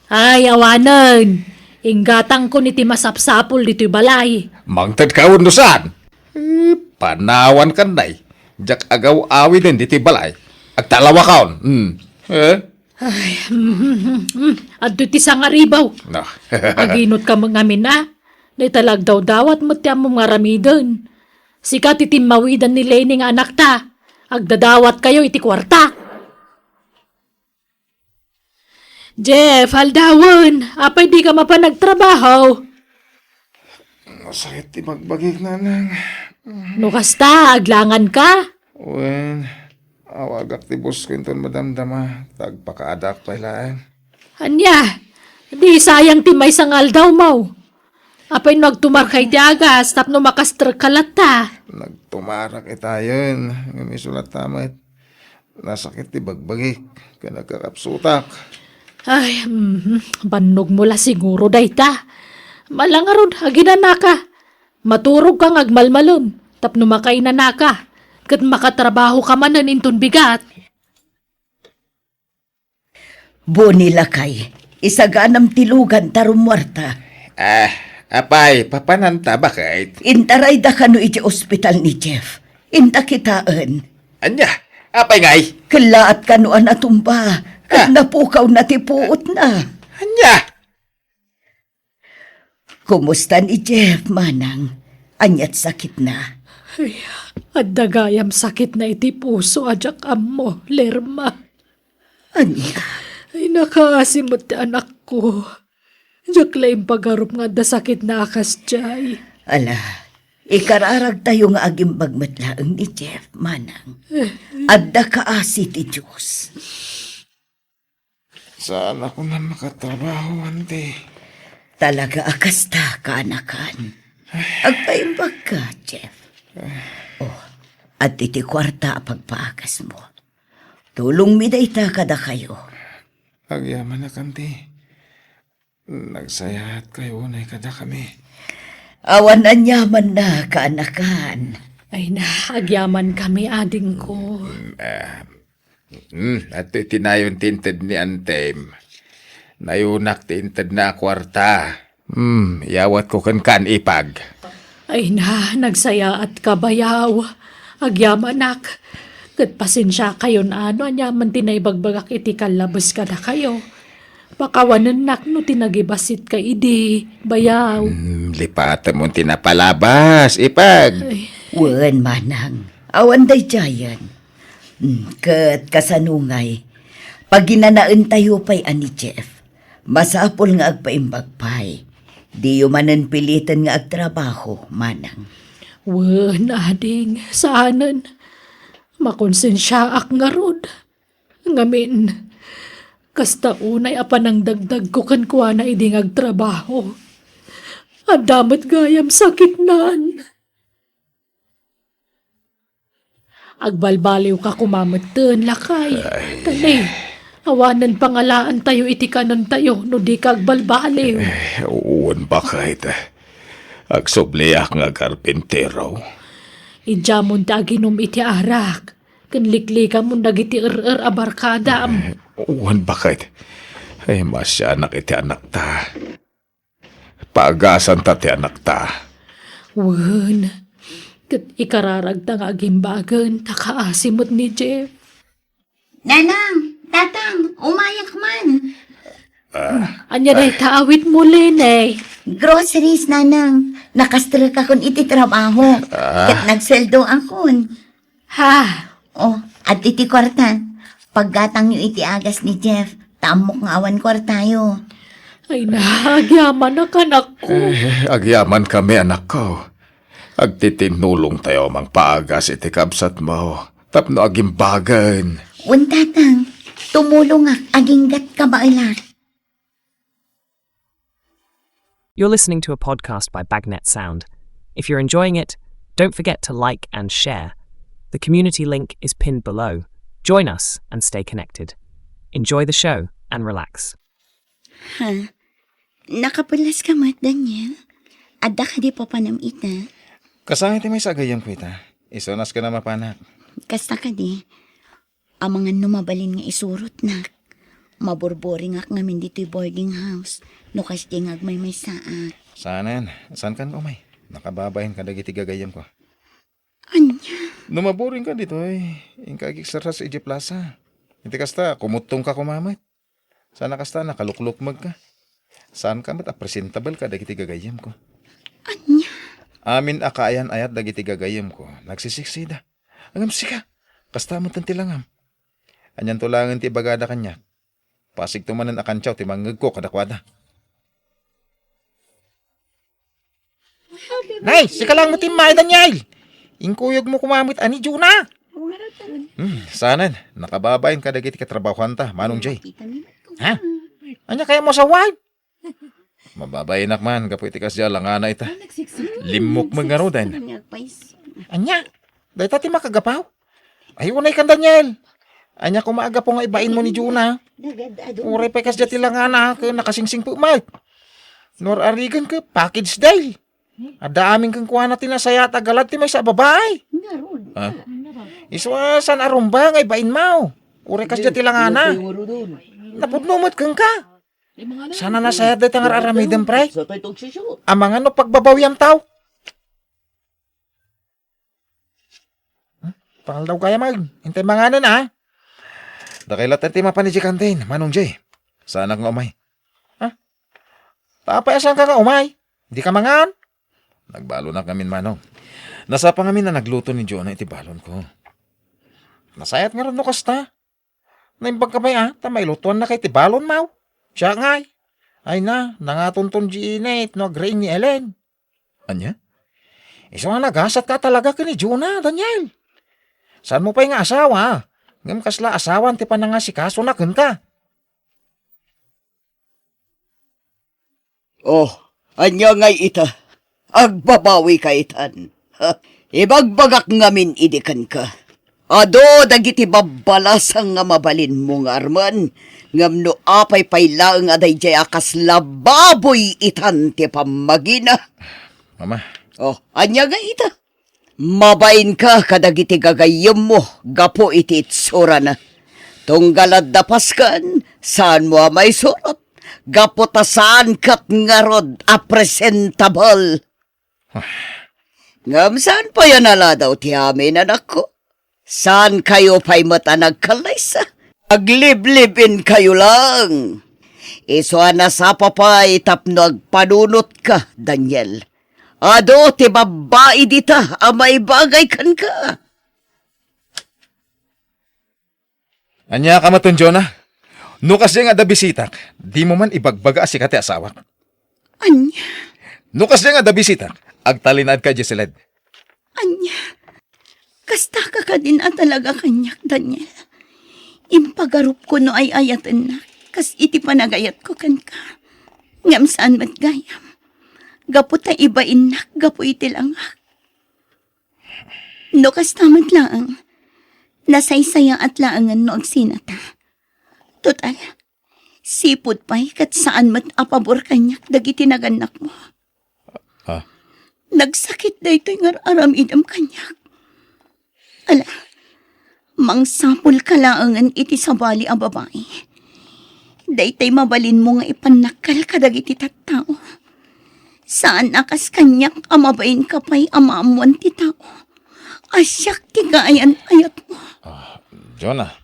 Ay, awanan. Inggatang ko niti masapsapol dito'y balay. Mangtad ka no saan? Panawan kan day. Jak agaw awi din diti balay. Agtalawa kaon. Adto ti sangaribaw. No. Aginot ka mga mina. Di talag daw dawat mo tiyam mo nga ramidon. Sika titimmawidan ni Lenny nga anak ta. Agdadawat kayo iti kwarta. Jeff, haldawan. Apay di ka mapanagtrabaho. Masakit ti magbagig nanang. No kasta, aglangan ka. Wen, awagak ti boss ko inton madamdama. Tagpakaadak pa ilaan. Anya, di sayang ti may sangal daw mo. Apay nagtumarkay ti agas, tapno makastr kalata. Nagtumarak itayon. Ngumisulat tamat. Nasakit ti bagbagik. Kaya nagkakapsutak. Ay, banog mo la siguro dayta. Malangarod, aginana ka. Maturog kang agmalmalom, tapno makainana ka. Kat makatrabaho ka man inton bigat. Boni lakay, isaganam tilugan tarumwarta. Apay, papananta bakit? Intaray da kano iti ospital ni Jeff. Inta kitaan. Anya, apay ngay? Kalaat kanoan atumba. Kat napukaw na tipuot na. Anya? Kumusta ni Jeff, manang? Anyat sakit na. Ay, at dagayam sakit na iti puso ajak ammo, Lerma. Anya? Ay, nakaasimot ti anak ko. Diyak laing pagarup nga da sakit na akas jay. Ala, ikararag tayo nga aging bagmatlaang ni Jeff, manang. Adda kaasi ti Diyos. Saan ako na makatrabaho, ante? Talaga akasta kaanakan. Agpaimbag ka, Jeff. At iti kwarta pagpaakas mo. Tulong mi dayta kada kayo. Agyaman na kanti. Nagsayat kayo na kada kami. Awan anyaman na kaanakan. Ay na, agyaman kami ading ko. At tinayon tinted ni Antem. Nayunak tinted na kwarta. Yawat ko kan ipag. Ay na, nagsaya at kabayaw. Agyamanak. Kat pasensya kayo na ano, anyaman tinaybagbagak iti kalabas ka na kayo. Pakawanan nak no tinagibasit ka idi, bayaw. Lipatan mo tinapalabas, ipag. Wan manang, awan day jayan. Kat kasanungay, pag ginanaan tayo pa'y ani Jeff, masapol nga agpaimbagpay. Di yumanan pilitan nga agtrabaho, manang. Wan, ading, saanan. Makonsensyaak nga rod. Ngamin, kasta unay apan ang dagdag ko kan kuha na iding agtrabaho. Adamat gayam sakit naan. Agbalbaliw ka kumamatan, lakay. Tali, awanan pangalaan tayo itikanon tayo, no di ka agbalbaliw. Uwan ba kahit agsobliak nga karpintero? Ijamon ta ginom iti arak. Kanliklika mo nagiti abarkadam. Uwan ba kahit masya anak iti anak ta. Paagasan ta ti anak ta. Wan, kat ikararag ta nga agimbagan, takaasimot ni Jeff. Nanang, tatang, umayak man. Anya day taawit mo, Lene. Groceries, nanang. Nakastra ka kun iti trabaho. Kat nagsweldo akon. Ha? Oh, at iti kwarta. Paggatang yung iti agas ni Jeff, tamok nga awan kwartayo. Ay nagyaman na kanak ko. Agyaman kami anak ko. Agtitinulong tayo mang paagas iti kabsat mo. Tapno agimbagan. Tatang, tumulong aginggat ka mailak. You're listening to a podcast by Bagnet Sound. If you're enjoying it, don't forget to like and share. The community link is pinned below. Join us and stay connected. Enjoy the show and relax. Nakapulas ka mat, Daniel. Adda ka di pa panamita. Kasangit may sagayam ko ita. Isunas ka na mapanak. Kasta ka di. Ang mga numabalin nga isurot na. Maborboring ak ngamin dito'y boarding house. No kasi ngagmay may saat. Saan Saan kan umay? Nakababahin ka dagiti gagayam ko. Anya? Numaboring ka dito Ingkagik sa Egypt Plaza. Hindi kasta, kumutong ka kumamit. Sana kasta, nakaluklukmag ka. Saan ka mat presentable ka dagiti gagayam ko. Anya? Amin akaayan ayat dagiti gagayam ko. Nagsisiksida. Angam sika. Kasta mo tantilangam. Anyan tulangan ti bagada kanya. Pasig tumanan akantyaw ti mangag ko kadakwada. Nay, sika lang mo timay, Daniel. Ingkuyog mo kumamit ani Juna. Sanan, nakababayin ka dagiti katrabahuan ta, Manong Jay. Ha? Anya kaya mo sa wife? Mababayin man, kapo iti kasya lang ana ita. Limok mo nga ro, Dan. Anya, dahi tati makagapaw. Ay, unay kan, Daniel. Anya kumaaga po nga ibain mo ni Juna. Uray pa kasya tilang ana, ka nakasingsing po, Mike. Nor arigan ka, package day. Ada aming kang kuha natin na saya tagalat ti may sa babae. Iswasan arumba nga ibain mo. Uray kasya tilang ana. Napudnumot kang ka. Sana nasayad dahi tangar aramidem, pre. Amangan no pagbabawyam tao. Pangal daw kaya mag. Hintay manganan, ha? Dakailat ti mapanijikantin, Manong Jay. Sana nga umay. Ha? Tapayasan ka nga umay. Di ka mangan. Nagbalo na kami, Manong. Nasa pa kami na nagluto ni Jonah iti balon ko. Nasayat nga rin no kasta. Naimbag ka ba ya? Tamay lutuan na kay ti balon, Mau. Siya ngay. Ay na, nangatunton di init no grain ni Ellen. Anya? Isa nga nagasat ka talaga ka ni Jonah, Daniel. Saan mo pa yung asawa? Ngam kasla asawan ti panangasikaso na kun ka. Oh, anya ngay ita. Agbabawi ka itan. Ibagbagak ngamin idikan ka. Ado dagiti babalasang nga mabalin mo nga arman. Ngam no apay paylaang aday jay akas lababoy itan ti pamagina. Mama. Oh, anya nga ita. Mabain ka kadagiti gagayam mo. Gapo iti itsura na. Tunggalad dapas kan. Saan mo may surot? Gapo ta saan kat ngarod a presentable. Ngam saan pa yan ala daw ti amin anak ko? Saan kayo pa'y mata nagkalaysa? Aglib-libin kayo lang. Iso na sa papay tapno agpanunot ka, Daniel. Ado, ti babae dita, amay bagay kan ka. Anya ka matun, Jonah. No kasi nga da bisitak, di mo man ibagbaga si kati asawak. Anya, No kasi nga da bisitak, agtalinad ka, Giselle. anya. Kasta ka din talaga kanyak, Daniel. Impagarup ko no ay ayatan na. Kas iti panagayat ko kan ka. Ngam saan mat gayam. Gapu ta ibain na, gapu iti lang. No kas tamat lang. Nasaysaya at laangan no agsinata. Total, sipod pa'y kat saan mat apabor kanyak dagiti naganak mo. Ah. Nagsakit da ito'y aram idam kanyak. Ala, mangsapol ka laangan iti sabali a babae. Daytay mabalin mo nga ipanakal kadag iti tattao. Saan akas kanyak amabain ka pa'y amaamuan ti tao. Asyak ti gaayan ayat mo. Jonah,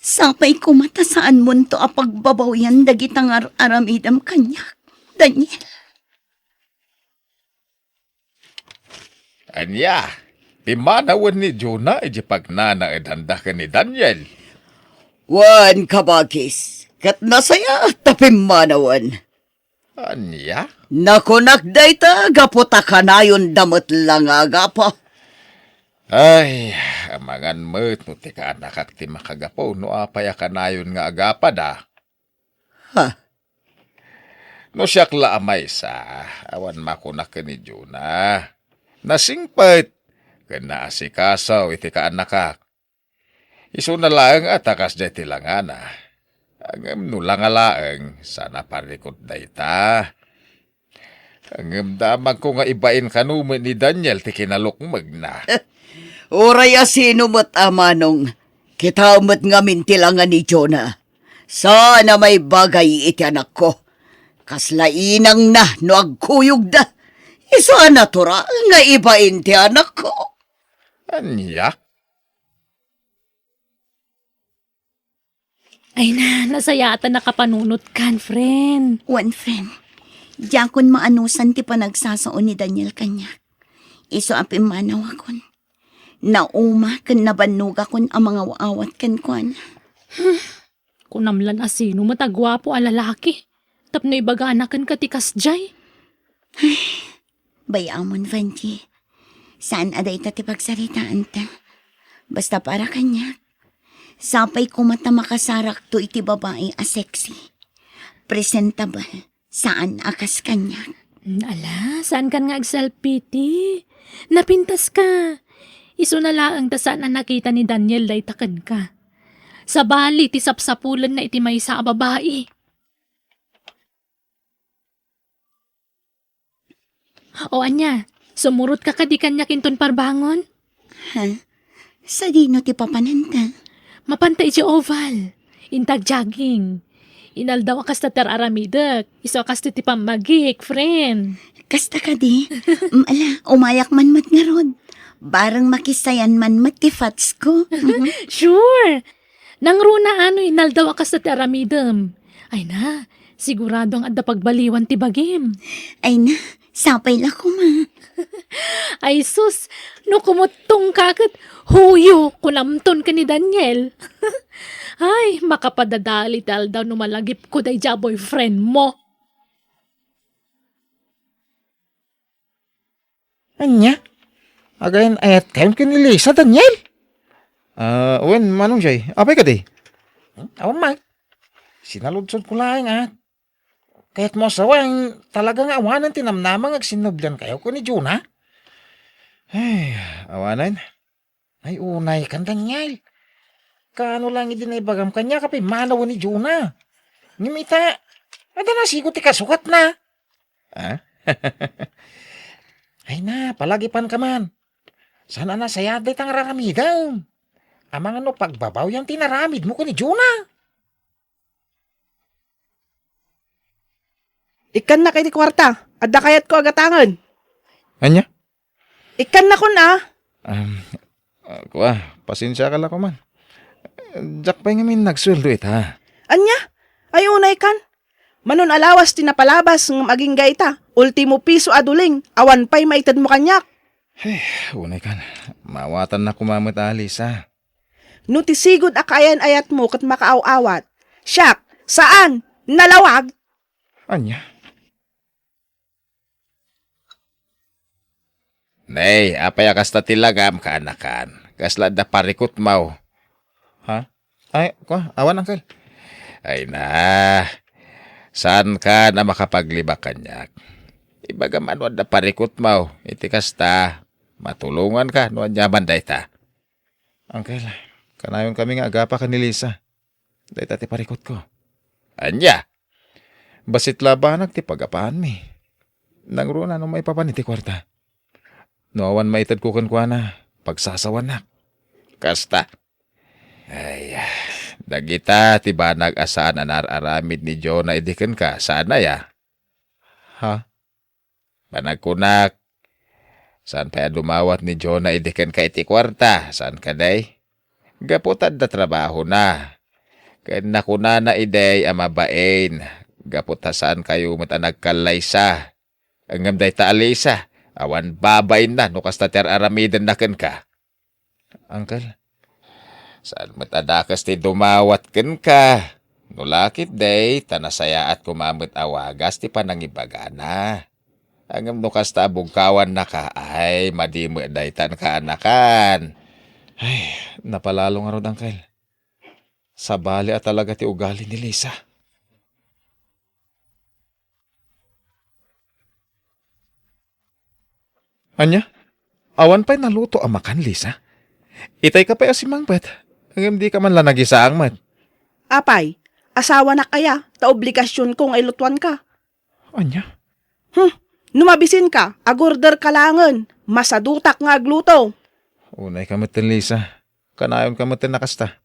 Sapay kumata saan mo to apagbabaw yan dagitang aramidam kanyak. Daniel. anya, pimanawan ni Jonah, iji pagnana edanda ka ni Daniel. Wan kabagis, kat nasaya tapim manawan. Anya? Nakunak dayta, gaputa kanayon damot lang agapa. Ay, amangan mo't no ti ka anak ak ti makagapaw no apaya ka nayon nga agapa da. Ha? No siyak la amay sa, awan makunak ka ni Jonah. Nasingpet, kana si kasaw iti ka anak ak. Iso na lang at akas day tilangana. Ang nulang alaang, sana parikot dayta. Ang damag ko nga ibain kanuman ni Daniel ti kinalukmag na. Oray asino mo't amanong, kita mo't nga mintilangan ni Jonah. Sana may bagay iti anak ko. Kaslainang na no agkuyog da. Isa natural nga ibain ti anak ko. Anya? Ay na, nasayata nakapanunot kan, friend. One friend. Diyan kun maanusan ti panagsasaon ni Daniel kanyak. Iso apim manaw akon. Nauma kan nabanuga kon ang mga waawat kan kuan. Kunamlan asino matagwapo a lalaki. Tapno ibaganakan katikas jay. Bayamon, Vanji. Saan aday ta ti pagsaritaan ta? Basta para kanyak. Sapay kumata makasarak to iti babae a sexy. Presentable. Saan akas kanyak? Ala, saan kan nga agsalpiti? Napintas ka. Iso na laang ta saan na nakita ni Daniel day takad ka. Sa bali, ti sapsapulan na iti may sa babae. O anya, sumurot ka kadi kanya kinton parbangon? Ha? Sa dino ti papananta? Mapantay si oval. Intag jogging. Inaldaw akas ta teraramidak. Iso akas ti pamagik, friend. Kasta ka di? Ala, umayak man mat nga rod. Barang makisayan man mat ti fats ko. Sure. Nang runa ano inaldaw akas ta teramidam. Ay na, siguradong adda pagbaliwan ti bagim. Ay na, sapay la ko ma. Ay sus, no kumutong kakit, huyo, kunamton ka ni Daniel. Ay, makapadadali dahil daw numalagip ko day ja boyfriend mo. Anya? Again, ayat kayon kinili sa Daniel? Wen, manong jay, apay ka di? Awan man. Sinaludsod ko lang at. Kaya't mo sawang talagang awanan tinamnamang agsinubdan kayo ko ni Jonah. Ay, awanan. Ay, unay kan Daniel. Kaano lang idinay-bagam kanya kapi manaw ni Jonah. Ngimita, ada na sigo ti kasukat na. Ha? Ay na, palagipan ka man. Sana na sayaday tang raramidaw. Amang ano pagbabaw yung tinaramid mo ko ni Jonah. Ikan na kay di kwarta. Adda kayat ko agatangan. Anya? Ikan na ko na. Pasensya ka lang ko man. Jack pa nga min nagsweldo ha. Anya? Ay unay kan. Manon alawas tinapalabas ng maging gaita. Ultimo piso aduling, awan pa'y maitad mo kanyak. Unay kan, mawatan na kumamot Alisa. No tisigod akayan ayat mo kat makaaw-awat. Siyak, saan? Nalawag? Anya? Nay, apay kasta tilagam ka anakan. Kasla da parikot mau. Ha? Ay, awan angkel. Ay na. Saan ka na makapaglibak kanyak? Ibagaman wad da parikot mau. Iti kasta. Matulungan ka. Nuan nyaman dayta. Angkel, kanayon kami nga agapa ka ni Lisa. Dayta ti parikot ko. Anya? Basit labanag ti pagapaan mi. Nangruna no may papan iti kwarta. Noawan maitad ko na. Pagsasawan na. Kasta. Ay, dagita ti banag asaan aramid ni Jonah idiken ka. Saan na ya? Ha? Banagkunak. Saan pa dumawat ni Jonah idiken ka iti kwarta? Saan ka day? Gaputad na trabaho na. Kaya nakuna na iday amabain. Gaputasan kayo nagkalaysa. Ang day ta alisa. Awan babain na no kasta ter aramidan na ken ka. Uncle, saan matadakas ti dumawat ken ka? No lakit day, tanasaya at kumamit awagas ti panangibagana. Angam no kasta bugkawan na ka, ay madimo day tan ka anakan. Ay, napalalo nga rod, Uncle. Sabali at talaga ti ugali ni Lisa. Anya? Awan pa'y naluto ang makan, Lisa. Itay ka pa'y asimangpet. Ang hindi ka man lang nagisaang mat. Apay, asawa na kaya, ta obligasyon kong ilutuan ka. Anya? Numabisin ka, agorder kalangan, masadutak nga agluto. Unay ka matin, Lisa. Kanayon ka matin nakasta.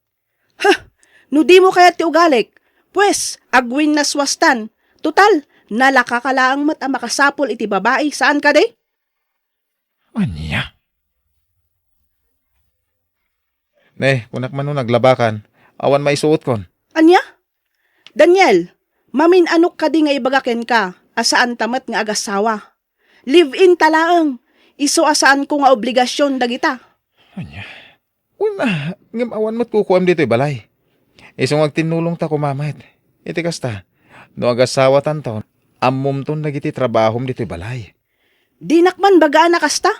No di mo kaya ti ugalik, pues, agwin na swastan. Total, nalakakalaang mat ang makasapol iti babae, saan ka de? Anya? Ne, kunak man no naglabakan. Awan maisuot kon. Anya? Daniel, mamin anok ka di nga ibagaken ka, asaan tamat nga agasawa. Live-in talaang, iso asaan ko nga obligasyon dagita. Anya? Una, ngam awan mo't kukuam dito balay. Isong agtinulong ta kumamit. Iti kasta, no agasawa tantaw, amum ton nagiti trabahom dito balay. Di nakman bagaan na kasta.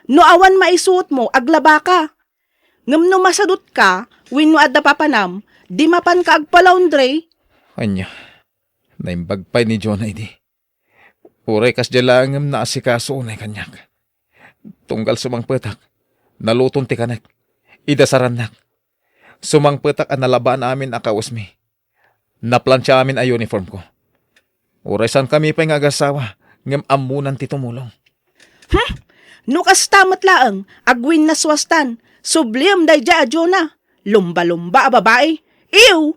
No awan maisuot mo, aglaba ka. Ngam no masadot ka, win no adda papanam, di mapan ka agpalaundre. Anya, naimbagpay ni Jonah idi. Uray kas jalangam na asikaso unay kanyak. Tunggal sumang petak, nalutong ti kanek, idasaran nak. Sumang petak ang nalabaan amin akawas mi. Naplansya amin ay uniform ko. Uray san kami pa'y nga agasawa, ngam amunan ti tumulong. No kastamat laang, agwin na swastan, subliam day ja Jonah. Lumba-lumba a babae. Ew!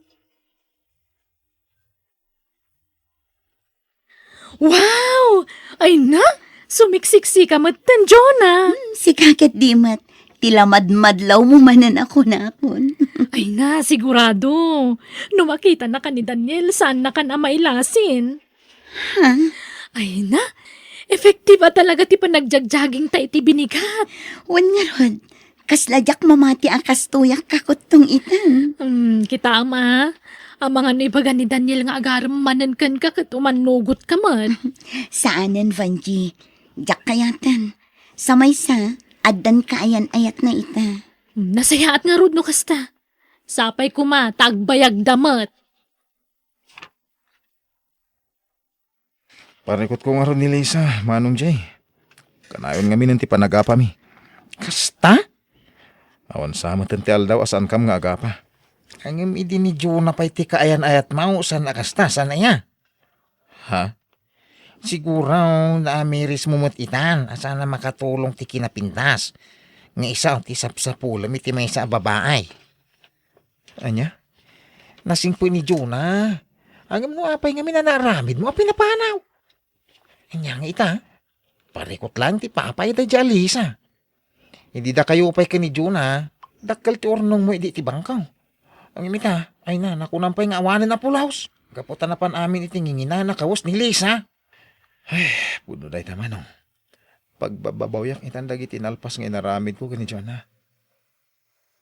Wow! Ay na! Sumiksik-sika matan, Jonah! Si kakit dimat, tilamadmadlaw mo manan ako na akon. Ay na, sigurado. No makita na ka ni Daniel, saan na ka na mailasin? Ha? Ay na, effective talaga ti panagjagjaging ta iti binigat. Wan nga rod, kasladyak mamati ang kastuyak kakotong itang. Kita ama, ang mga naibaga ni Daniel nga agaram manan kan ka kat umanugot ka man. Saanan, Vanji? Jak kayatan. Samay sa, addan kaayan ayat na ita. Nasayaat nga rod no kasta. Sapay kuma, tagbayag damat. Parikot ko nga ron ni Lisa, manong Jay. Kanayon nga minanti panagapa mi. Kasta? Awan sa matanti aldaw asaan kam nga agapa. Ang idi ni Jonah pa'y ti kaayan ayat mau saan nakasta, saan na ya? Ha? Siguro na amiris mo mo't itan, asana makatulong ti kinapintas. Nga isa ti sapsapulam iti may sa babaay. Anya? Nasing po ni Jonah. Ang mo apay nga minanaramid mo, pinapanaw. Anya nga ita, parikot lang ti papay da Jalisa. Hindi da kayo upay ka ni Jonah, dakal ti ornong mo hindi ti bangkaw. Ang imita, ay na, nakunampay nga awanan na pulaos. Kaputan na pan amin itingingina na kawas ni Lisa. Ay, puno day taman oh. Pagbababaw yak itandag itinalpas nga inaramid ko gani John ha.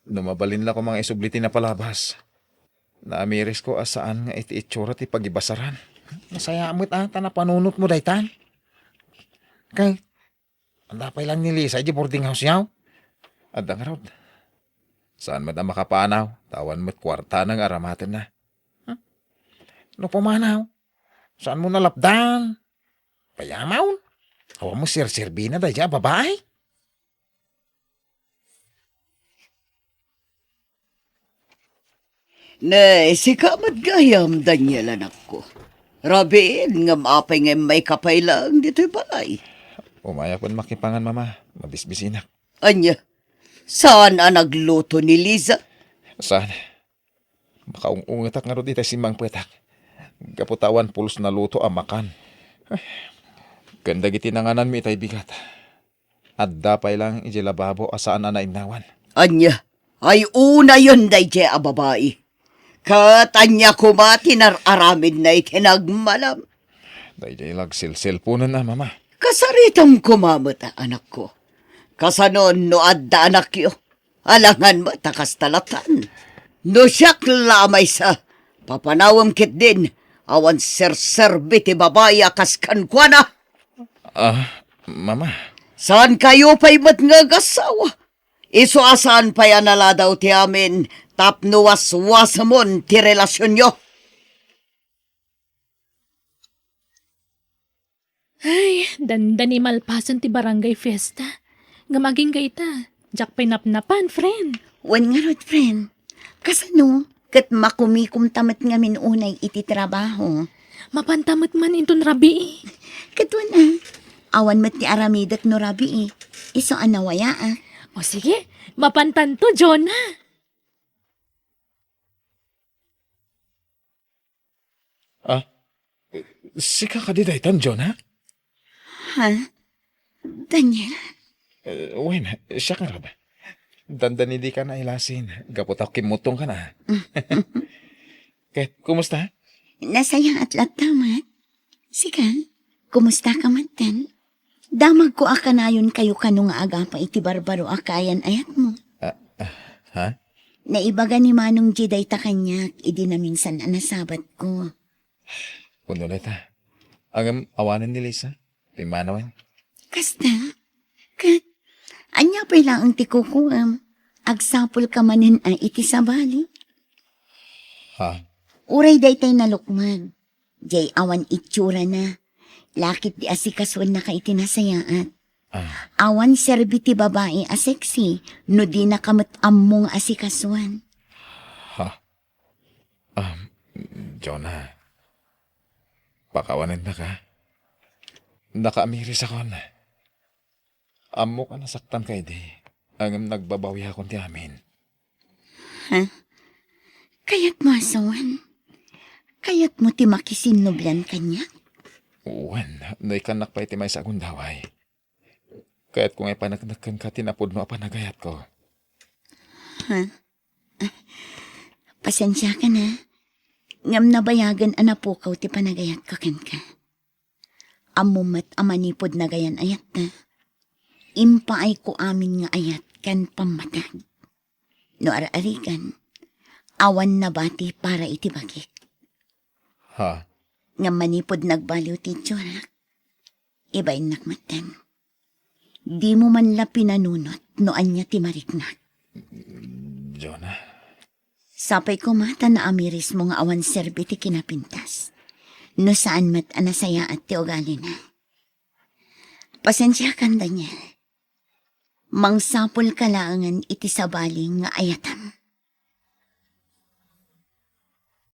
Numabalin la ko mga isubliti na palabas. Naamiris ko asaan nga iti itsura ti pagibasaran. Masaya mo't na panunot mo daytan. Kay, andapay lang ni Lisa di boarding house yaw. Adang rod. Saan mo't ang makapanaw? Tawan mo't kwarta ng aramatin na. No pumanaw? Saan mo nalapdan? Payamaw? Hawa mo sir-sirbi na daya, babae? Nay, si kamat gayam, Daniel, anak ko. Rabin, nga maapay nga may kapay lang dito'y balay. Umaya pon makipangan mama, mabisbisinak. Anya, saan ang nagluto ni Liza? Saan? Makaungungatak nga ro dito si Mang Petak. Kaputawan pulos na luto ang makan. Ay, ganda gitinanganan mi itay bigat. At dapay lang iji lababo asaan na nainawan. Anya, ay una yun day a babae. Katanya ko ba tinararamid na itinagmalam? Day lag silsil punan na mama. Kasaritam kumamot anak ko. Kasanon no adda anak yo. Alangan mo takas talatan. No siyak lamay sa papanawam kit din. Awan ser-serbi ti babaya kaskan kwa na. Mama. Saan kayo pa'y mat nga gasawa? Iso asaan pa yan nala daw ti amin. Tapno waswasamon ti relasyon nyo. Ay, dandani malpasan ti barangay fiesta. Nga maging gaita. Jak pinapnapan, friend. Wan nga rod, friend. Kasano, kat makumikum tamat nga minunay iti trabaho. Mapantamot man inton rabi. Katwan ah, awan mat ti aramidak no rabi Iso anawaya O sige, mapantanto, Jonah. Sika ka di daytan, John ha? Ha? Daniel? Wen, siya ka ba? Dandan hindi ka na ilasin. Gapot ako kimutong ka na. Ket, kumusta? Nasaya at latamat. Sige, kumusta ka matan? Damag ko akanayon kayo kanong agapa iti barbaro akayan ayat mo. Ha? Naibaga ni Manong Jiday ta kanyak, idi na minsan anasabat ko. Kundo na ta. Ang awanan ni Lisa. Timanawan. Kasta, kat, anya pa lang ang tikukuam. Agsapol ka manin ay iti sabali. Ha? Uray day tay nalukman. Jay awan itsura na. Lakit di asikaswan na ka itinasayaat. Awan serbi ti babae a sexy. No di nakamot ammong asikaswan. Ha? Jonah. Pakawanan na ka. Nakaamiris ako na. Amo ka nasaktan kay di. Ang nagbabawi akong ti amin. Ha? Kaya't masawan. Kaya't mo ti makisinublan kanya? Uwan, naikanak pa iti may sa agundaway. Kaya't kung ay panagnakan ka, tinapod mo apanagayat ko. Ha? Pasensya ka na. Ngam nabayagan anapukaw ti panagayat ka ken ka. Amumat amanipod na gayan ayat na. Impaay ko amin nga ayat kan pamatag. No araarigan, awan na bati para iti bagik. Ha? Nga manipod nagbaliw ti tsurak. Iba'y nakmatan. Di mo man la pinanunot no anya ti mariknak. Jonah. Sapay ko mata na amiris mo nga awan serbi ti kinapintas. No saan mat anasaya at ti ugali na. Pasensya kan Daniel. Mangsapol kalaangan iti sabali nga ayatam.